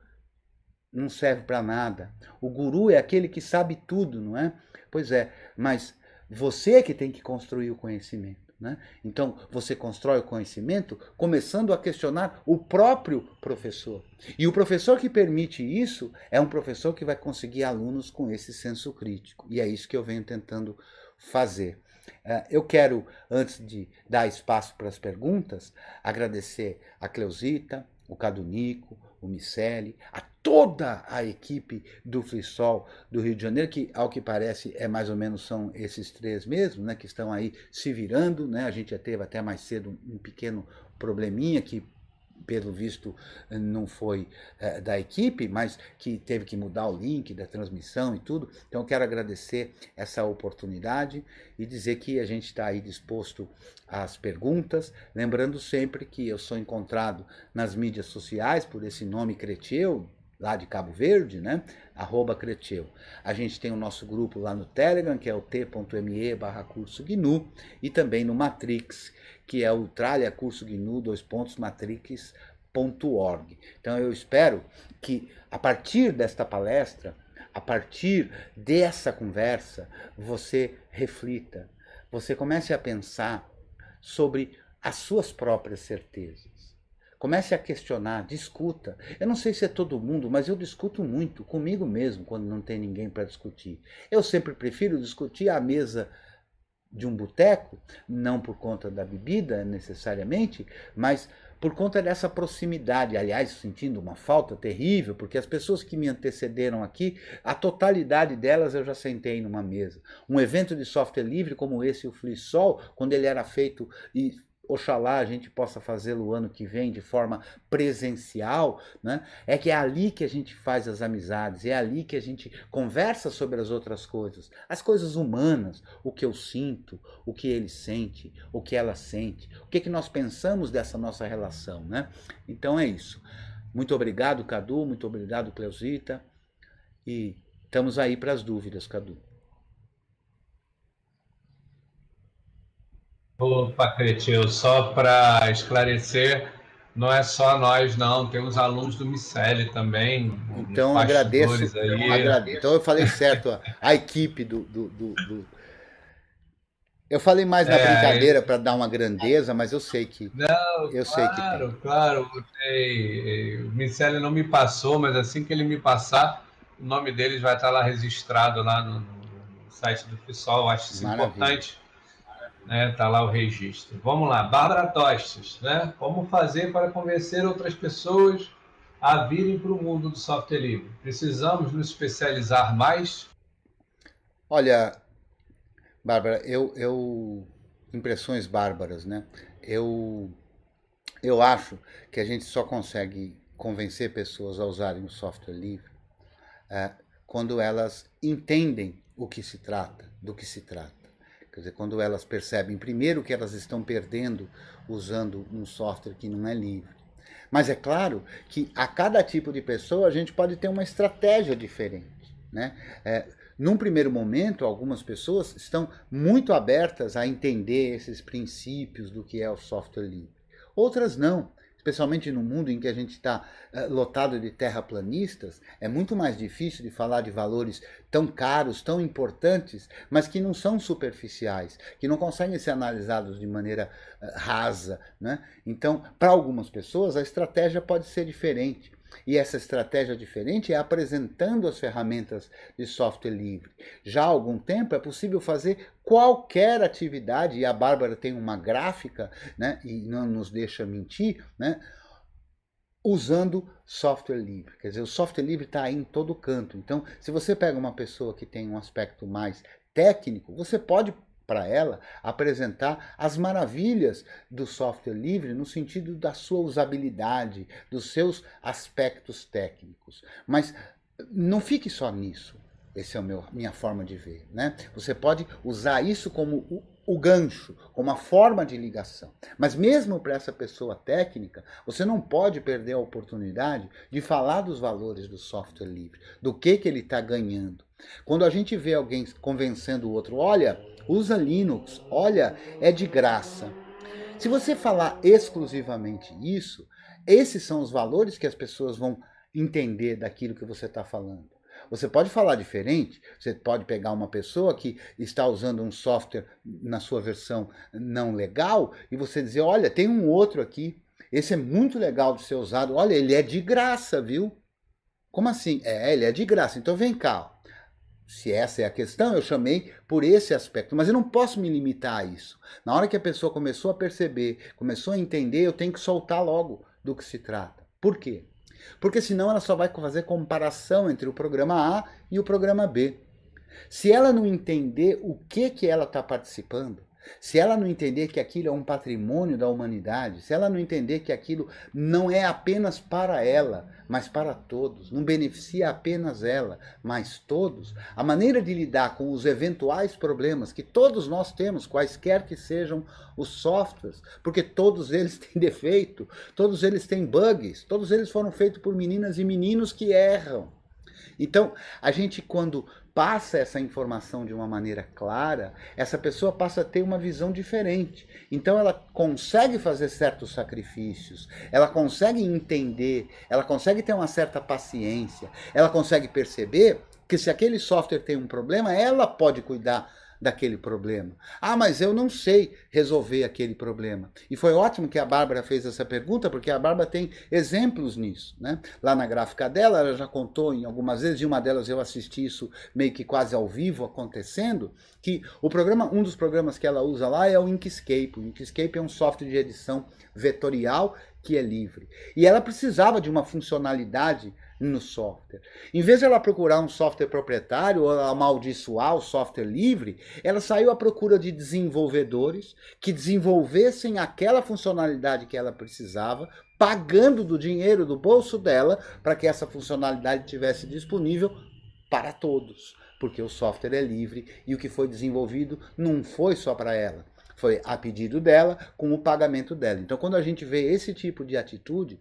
não serve para nada. O guru é aquele que sabe tudo, não é? Pois é, mas você é que tem que construir o conhecimento. né? Então, você constrói o conhecimento começando a questionar o próprio professor. E o professor que permite isso é um professor que vai conseguir alunos com esse senso crítico. E é isso que eu venho tentando fazer. Eu quero, antes de dar espaço para as perguntas, agradecer a Cleusita, o Cadunico, o Miceli, a toda a equipe do FLISOL do Rio de Janeiro, que ao que parece é mais ou menos são esses 3 mesmo, né, que estão aí se virando, né? A gente já teve até mais cedo um pequeno probleminha que pelo visto não foi da equipe, mas que teve que mudar o link da transmissão e tudo. Então eu quero agradecer essa oportunidade e dizer que a gente está aí disposto às perguntas, lembrando sempre que eu sou encontrado nas mídias sociais por esse nome Creteu, lá de Cabo Verde, né? @Creteu. A gente tem o nosso grupo lá no Telegram, que é o t.me/curso GNU, e também no Matrix, que é o Tralha Curso GNU /matrix.org. Então eu espero que a partir desta palestra, a partir dessa conversa, você reflita, você comece a pensar sobre as suas próprias certezas. Comece a questionar, discuta. Eu não sei se é todo mundo, mas eu discuto muito comigo mesmo quando não tem ninguém para discutir. Eu sempre prefiro discutir à mesa de um boteco, não por conta da bebida necessariamente, mas por conta dessa proximidade. Aliás, sentindo uma falta terrível, porque as pessoas que me antecederam aqui, a totalidade delas eu já sentei numa mesa. Um evento de software livre como esse, o FLISOL, quando ele era feito e oxalá a gente possa fazê-lo o ano que vem de forma presencial, né? É que é ali que a gente faz as amizades, é ali que a gente conversa sobre as outras coisas, as coisas humanas, o que eu sinto, o que ele sente, o que ela sente, o que nós pensamos dessa nossa relação, né? Então é isso. Muito obrigado, Cadu, muito obrigado, Cleusita, e estamos aí para as dúvidas, Cadu. Opa, Creteu, só para esclarecer, não é só nós, não. Temos alunos do Miceli também, então agradeço, aí. Então eu falei certo, a equipe Eu falei mais na brincadeira para dar uma grandeza, mas eu sei que não, eu sei que tem. Claro. O Miceli não me passou, mas assim que ele me passar, o nome deles vai estar lá registrado lá no site do FLISOL. Acho isso importante. Tá lá o registro. Vamos lá, Bárbara Tostes, né? Como fazer para convencer outras pessoas a virem para o mundo do software livre? Precisamos nos especializar mais? Olha, Bárbara, impressões bárbaras, né? Eu acho que a gente só consegue convencer pessoas a usarem o software livre quando elas entendem o que se trata, do que se trata. Quer dizer, quando elas percebem, primeiro, que elas estão perdendo usando um software que não é livre. Mas é claro que a cada tipo de pessoa a gente pode ter uma estratégia diferente, né? Num primeiro momento, algumas pessoas estão muito abertas a entender esses princípios do que é o software livre. Outras não. Especialmente no mundo em que a gente está lotado de terraplanistas, é muito mais difícil de falar de valores tão caros, tão importantes, mas que não são superficiais, que não conseguem ser analisados de maneira rasa, né? Então, para algumas pessoas, a estratégia pode ser diferente. E essa estratégia diferente é apresentando as ferramentas de software livre. Já há algum tempo é possível fazer qualquer atividade, e a Bárbara tem uma gráfica, né, e não nos deixa mentir, né, usando software livre. Quer dizer, o software livre está aí em todo canto. Então, se você pega uma pessoa que tem um aspecto mais técnico, você pode para ela apresentar as maravilhas do software livre no sentido da sua usabilidade, dos seus aspectos técnicos. Mas não fique só nisso. Essa é a minha forma de ver, né? Você pode usar isso como o gancho, como a forma de ligação. Mas mesmo para essa pessoa técnica, você não pode perder a oportunidade de falar dos valores do software livre, do que ele está ganhando. Quando a gente vê alguém convencendo o outro, olha, usa Linux, olha, é de graça. Se você falar exclusivamente isso, esses são os valores que as pessoas vão entender daquilo que você está falando. Você pode falar diferente, você pode pegar uma pessoa que está usando um software na sua versão não legal e você dizer, olha, tem um outro aqui, esse é muito legal de ser usado, olha, ele é de graça, viu? Como assim? Ele é de graça, então vem cá. Se essa é a questão, eu chamei por esse aspecto, mas eu não posso me limitar a isso. Na hora que a pessoa começou a perceber, começou a entender, eu tenho que soltar logo do que se trata. Por quê? Porque senão ela só vai fazer comparação entre o programa A e o programa B. Se ela não entender o que ela está participando, se ela não entender que aquilo é um patrimônio da humanidade, se ela não entender que aquilo não é apenas para ela, mas para todos, não beneficia apenas ela, mas todos, a maneira de lidar com os eventuais problemas que todos nós temos, quaisquer que sejam os softwares, porque todos eles têm defeito, todos eles têm bugs, todos eles foram feitos por meninas e meninos que erram. Então, a gente quando passa essa informação de uma maneira clara, essa pessoa passa a ter uma visão diferente. Então ela consegue fazer certos sacrifícios, ela consegue entender, ela consegue ter uma certa paciência, ela consegue perceber que se aquele software tem um problema, ela pode cuidar daquele problema. Ah, mas eu não sei resolver aquele problema. E foi ótimo que a Bárbara fez essa pergunta, porque a Bárbara tem exemplos nisso, né? Lá na gráfica dela, ela já contou em algumas vezes, e uma delas eu assisti isso meio que quase ao vivo acontecendo, que o programa, um dos programas que ela usa lá é o Inkscape. O Inkscape é um software de edição vetorial que é livre. E ela precisava de uma funcionalidade no software. Em vez de ela procurar um software proprietário ou amaldiçoar o software livre, ela saiu à procura de desenvolvedores que desenvolvessem aquela funcionalidade que ela precisava, pagando do dinheiro do bolso dela para que essa funcionalidade estivesse disponível para todos, porque o software é livre e o que foi desenvolvido não foi só para ela. Foi a pedido dela, com o pagamento dela. Então, quando a gente vê esse tipo de atitude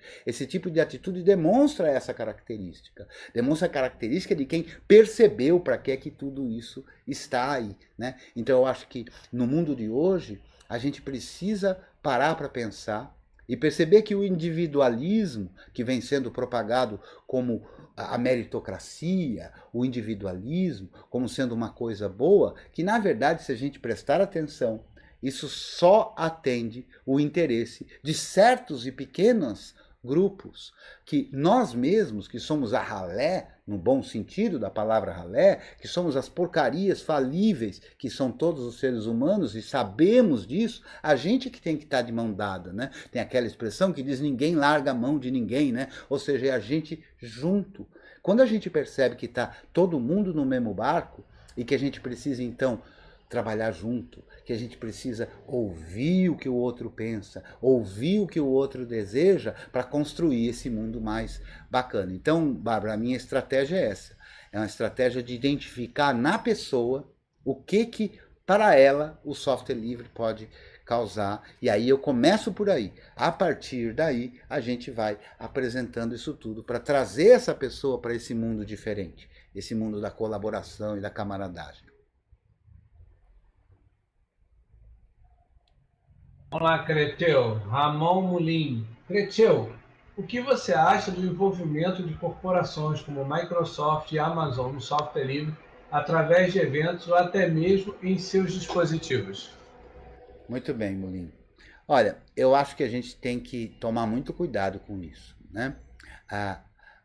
demonstra essa característica. Demonstra a característica de quem percebeu para que tudo isso está aí, né? Então, eu acho que no mundo de hoje, a gente precisa parar para pensar e perceber que o individualismo que vem sendo propagado como a meritocracia, o individualismo, como sendo uma coisa boa, que na verdade, se a gente prestar atenção, isso só atende o interesse de certos e pequenos grupos, que nós mesmos, que somos a ralé, no bom sentido da palavra ralé, que somos as porcarias falíveis, que são todos os seres humanos, e sabemos disso, a gente que tem que estar de mão dada, né? Tem aquela expressão que diz ninguém larga a mão de ninguém, né? Ou seja, é a gente junto. Quando a gente percebe que está todo mundo no mesmo barco, e que a gente precisa então trabalhar junto, que a gente precisa ouvir o que o outro pensa, ouvir o que o outro deseja para construir esse mundo mais bacana. Então, Bárbara, a minha estratégia é essa. É uma estratégia de identificar na pessoa o que para ela o software livre pode causar. E aí eu começo por aí. A partir daí, a gente vai apresentando isso tudo para trazer essa pessoa para esse mundo diferente, esse mundo da colaboração e da camaradagem. Olá, Creteu. Ramon Mulim. Creteu, o que você acha do envolvimento de corporações como Microsoft e Amazon no software livre através de eventos ou até mesmo em seus dispositivos? Muito bem, Mulim. Olha, eu acho que a gente tem que tomar muito cuidado com isso, né?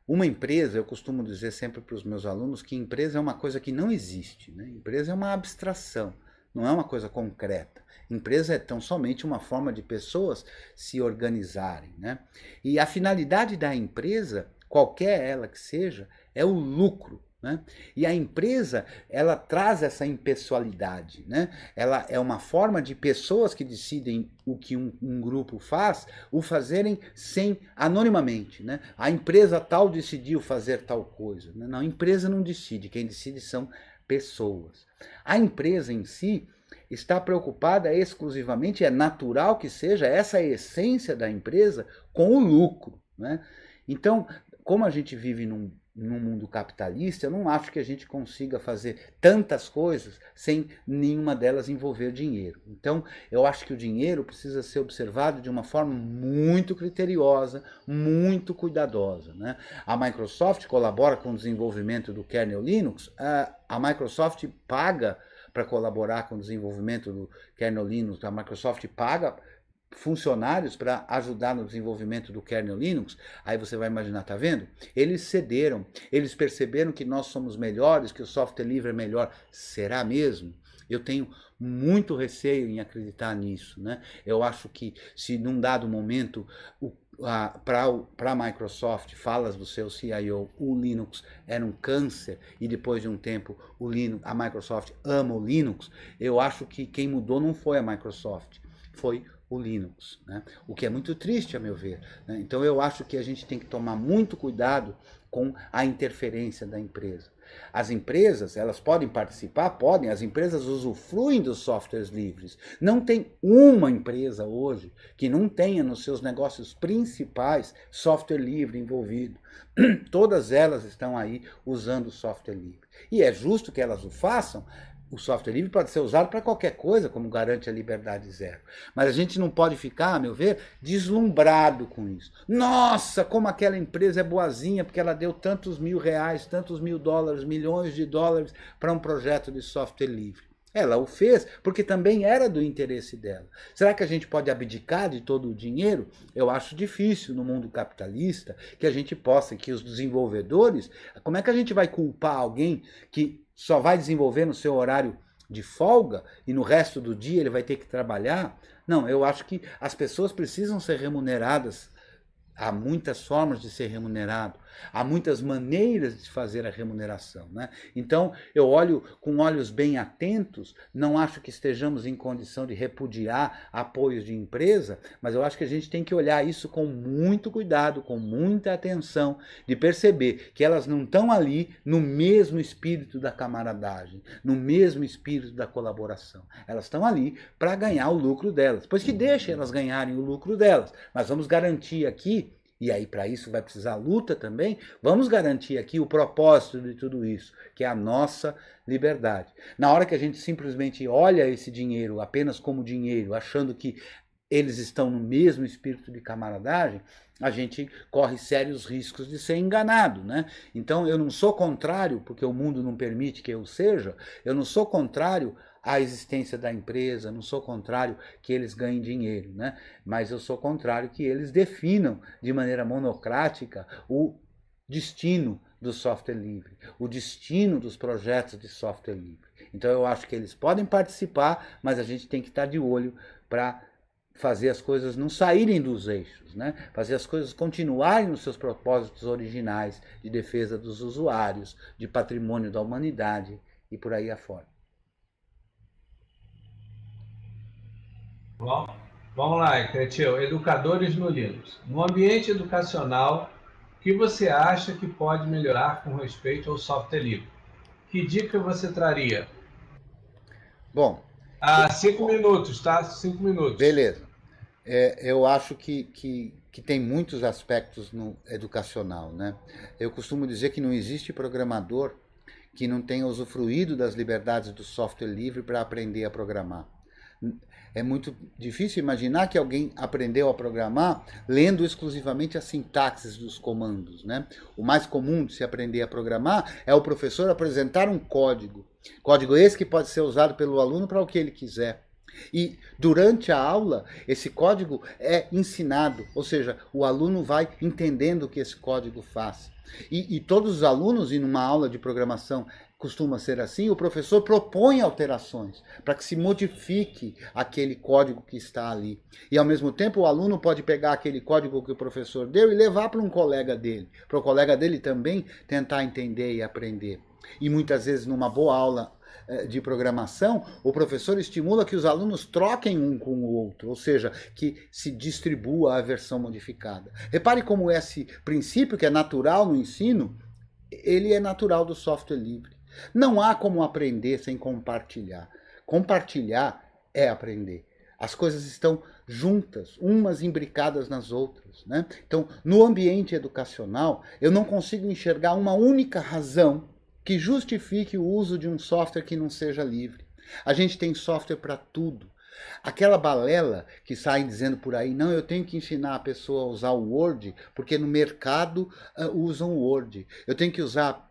Uma empresa, eu costumo dizer sempre para os meus alunos que empresa é uma coisa que não existe, né? Empresa é uma abstração, não é uma coisa concreta. Empresa é tão somente uma forma de pessoas se organizarem, né? E a finalidade da empresa, qualquer ela que seja, é o lucro, né? E a empresa, ela traz essa impessoalidade, né? Ela é uma forma de pessoas que decidem o que um grupo faz, o fazerem anonimamente, né? A empresa tal decidiu fazer tal coisa, né? Não, a empresa não decide, quem decide são pessoas. A empresa em si está preocupada exclusivamente, é natural que seja essa a essência da empresa, com o lucro, né? Então, como a gente vive num no mundo capitalista, eu não acho que a gente consiga fazer tantas coisas sem nenhuma delas envolver dinheiro. Então, eu acho que o dinheiro precisa ser observado de uma forma muito criteriosa, muito cuidadosa, né? A Microsoft colabora com o desenvolvimento do kernel Linux, a Microsoft paga para colaborar com o desenvolvimento do kernel Linux, a Microsoft paga funcionários para ajudar no desenvolvimento do kernel Linux. Aí você vai imaginar, tá vendo? Eles cederam, eles perceberam que nós somos melhores, que o software livre é melhor. Será mesmo? Eu tenho muito receio em acreditar nisso, né? Eu acho que se num dado momento para a Microsoft, falas do seu CIO, o Linux era um câncer e depois de um tempo a Microsoft ama o Linux, eu acho que quem mudou não foi a Microsoft, foi o Linux, né? O que é muito triste, a meu ver, né? Então eu acho que a gente tem que tomar muito cuidado com a interferência da empresa. As empresas, elas podem participar? Podem, as empresas usufruem dos softwares livres. Não tem uma empresa hoje que não tenha nos seus negócios principais software livre envolvido. Todas elas estão aí usando software livre. E é justo que elas o façam. O software livre pode ser usado para qualquer coisa, como garante a liberdade zero. Mas a gente não pode ficar, a meu ver, deslumbrado com isso. Nossa, como aquela empresa é boazinha, porque ela deu tantos R$1.000, tantos $1.000, milhões de dólares para um projeto de software livre. Ela o fez porque também era do interesse dela. Será que a gente pode abdicar de todo o dinheiro? Eu acho difícil no mundo capitalista que a gente possa, que os desenvolvedores... Como é que a gente vai culpar alguém que só vai desenvolver no seu horário de folga e no resto do dia ele vai ter que trabalhar? Não, eu acho que as pessoas precisam ser remuneradas. Há muitas formas de ser remunerado, há muitas maneiras de fazer a remuneração, né? Então, eu olho com olhos bem atentos, não acho que estejamos em condição de repudiar apoios de empresa, mas eu acho que a gente tem que olhar isso com muito cuidado, com muita atenção, de perceber que elas não estão ali no mesmo espírito da camaradagem, no mesmo espírito da colaboração. Elas estão ali para ganhar o lucro delas, pois que deixem elas ganharem o lucro delas, mas vamos garantir aqui. E aí, para isso, vai precisar luta também. Vamos garantir aqui o propósito de tudo isso, que é a nossa liberdade. Na hora que a gente simplesmente olha esse dinheiro apenas como dinheiro, achando que eles estão no mesmo espírito de camaradagem, a gente corre sérios riscos de ser enganado, né? Então, eu não sou contrário, porque o mundo não permite que eu seja, eu não sou contrário à existência da empresa, não sou contrário que eles ganhem dinheiro, né? Mas eu sou contrário que eles definam de maneira monocrática o destino do software livre, o destino dos projetos de software livre. Então eu acho que eles podem participar, mas a gente tem que estar de olho para fazer as coisas não saírem dos eixos, né? Fazer as coisas continuarem nos seus propósitos originais de defesa dos usuários, de patrimônio da humanidade e por aí afora. Bom, vamos lá, Cretil. Educadores no Linux. No ambiente educacional, o que você acha que pode melhorar com respeito ao software livre? Que dica você traria? Bom... 5 minutos, tá? 5 minutos. Beleza. Eu acho que tem muitos aspectos no educacional, né? Eu costumo dizer que não existe programador que não tenha usufruído das liberdades do software livre para aprender a programar. É muito difícil imaginar que alguém aprendeu a programar lendo exclusivamente as sintaxes dos comandos, né? O mais comum de se aprender a programar é o professor apresentar um código. Código esse que pode ser usado pelo aluno para o que ele quiser. E durante a aula, esse código é ensinado, ou seja, o aluno vai entendendo o que esse código faz. E todos os alunos, em uma aula de programação, costuma ser assim, o professor propõe alterações para que se modifique aquele código que está ali. E ao mesmo tempo o aluno pode pegar aquele código que o professor deu e levar para um colega dele, para o colega dele também tentar entender e aprender. E muitas vezes numa boa aula de programação, o professor estimula que os alunos troquem um com o outro, ou seja, que se distribua a versão modificada. Repare como esse princípio que é natural no ensino, ele é natural do software livre. Não há como aprender sem compartilhar. Compartilhar é aprender. As coisas estão juntas, umas imbricadas nas outras, né? Então, no ambiente educacional, eu não consigo enxergar uma única razão que justifique o uso de um software que não seja livre. A gente tem software para tudo. Aquela balela que sai dizendo por aí, não, eu tenho que ensinar a pessoa a usar o Word, porque no mercado usam o Word. Eu tenho que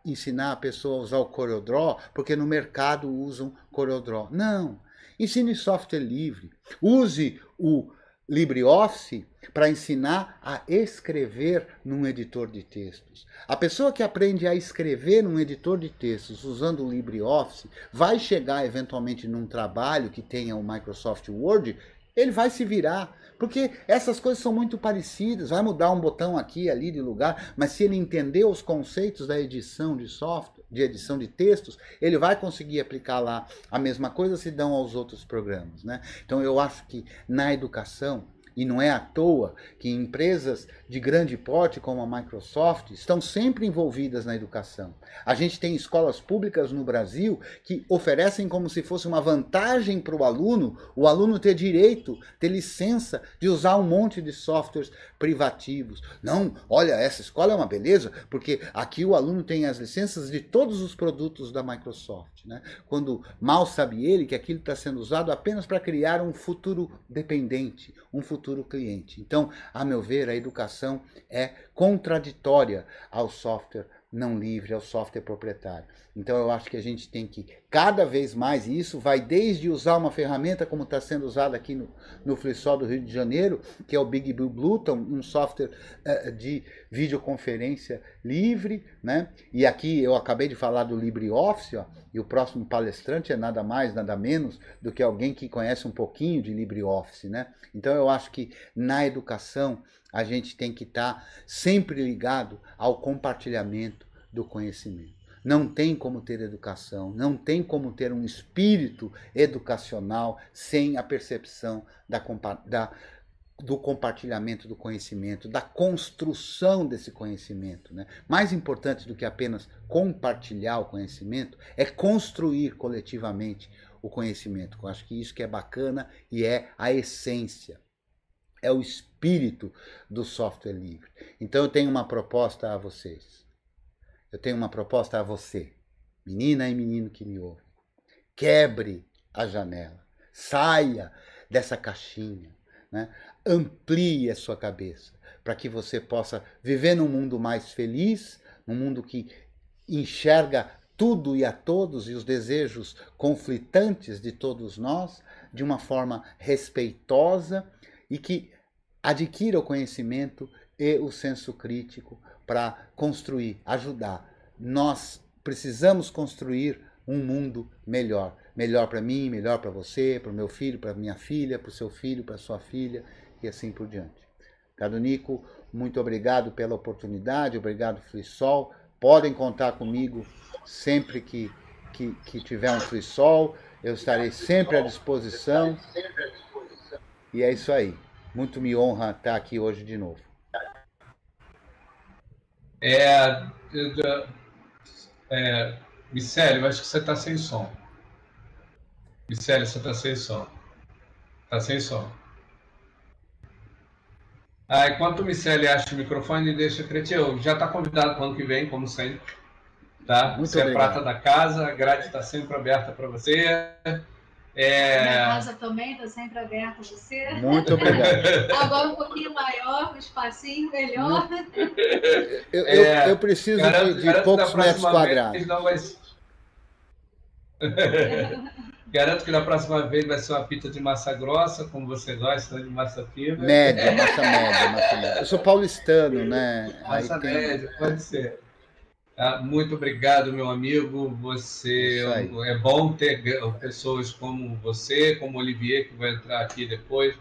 ensinar a pessoa a usar o CorelDRAW, porque no mercado usam CorelDRAW. Não, ensine software livre. Use o LibreOffice para ensinar a escrever num editor de textos. A pessoa que aprende a escrever num editor de textos usando o LibreOffice vai chegar eventualmente num trabalho que tenha o Microsoft Word, ele vai se virar, porque essas coisas são muito parecidas, vai mudar um botão aqui e ali de lugar, mas se ele entender os conceitos da edição de software, de edição de textos, ele vai conseguir aplicar lá a mesma coisa se dão aos outros programas, né? Então eu acho que na educação, e não é à toa que empresas de grande porte como a Microsoft estão sempre envolvidas na educação. A gente tem escolas públicas no Brasil que oferecem como se fosse uma vantagem para o aluno ter direito, ter licença de usar um monte de softwares privativos. Não, olha, essa escola é uma beleza, porque aqui o aluno tem as licenças de todos os produtos da Microsoft, né? Quando mal sabe ele que aquilo está sendo usado apenas para criar um futuro dependente, um futuro cliente. Então, a meu ver, a educação é contraditória ao software não livre, ao software proprietário. Então eu acho que a gente tem que cada vez mais, e isso vai desde usar uma ferramenta como está sendo usada aqui no FreeSol do Rio de Janeiro, que é o Big Blue Bluetooth, um software de videoconferência livre, né? E aqui eu acabei de falar do LibreOffice, ó, e o próximo palestrante é nada mais, nada menos do que alguém que conhece um pouquinho de LibreOffice, né? Então eu acho que na educação a gente tem que estar sempre ligado ao compartilhamento do conhecimento. Não tem como ter educação, não tem como ter um espírito educacional sem a percepção do compartilhamento do conhecimento, da construção desse conhecimento, né? Mais importante do que apenas compartilhar o conhecimento é construir coletivamente o conhecimento. Eu acho que isso que é bacana e é a essência. É o espírito do software livre. Então eu tenho uma proposta a vocês. Eu tenho uma proposta a você, menina e menino que me ouve. Quebre a janela. Saia dessa caixinha, né? Amplie a sua cabeça para que você possa viver num mundo mais feliz, num mundo que enxerga tudo e a todos e os desejos conflitantes de todos nós de uma forma respeitosa, e que adquira o conhecimento e o senso crítico para construir, ajudar. Nós precisamos construir um mundo melhor. Melhor para mim, melhor para você, para o meu filho, para a minha filha, para o seu filho, para a sua filha e assim por diante. Caro Nico, muito obrigado pela oportunidade, obrigado FreeSol. Podem contar comigo sempre que tiver um FreeSol, eu estarei sempre à disposição. E é isso aí. Muito me honra estar aqui hoje de novo. Miceli, eu acho que você está sem som. Miceli, você está sem som. Está sem som. Enquanto o Miceli acha o microfone, deixa eu já está convidado para o ano que vem, como sempre. Tá? Muito você obrigado. É prata da casa, a grade está sempre aberta para você. Minha casa também está sempre aberta a você. Muito obrigado. Agora um pouquinho maior, um espacinho melhor. Eu preciso de poucos metros quadrados. Garanto que na próxima vez vai ser uma pizza de massa grossa, como você gosta, de massa fina. Média, massa média. Eu sou paulistano, né? Massa média, pode ser. Muito obrigado, meu amigo. Você é bom ter pessoas como você, como o Olivier, que vai entrar aqui depois,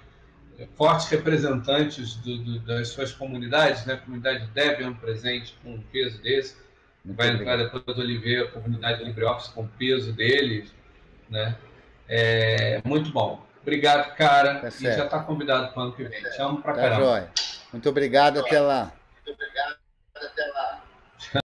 fortes representantes das suas comunidades, né? A comunidade Debian presente com um peso desse. Vai entrar depois do Olivier, a comunidade LibreOffice com o peso deles, né? Muito bom. Obrigado, cara. E já está convidado para o ano que vem. Te amo pra caramba. Joia. Muito obrigado, até lá.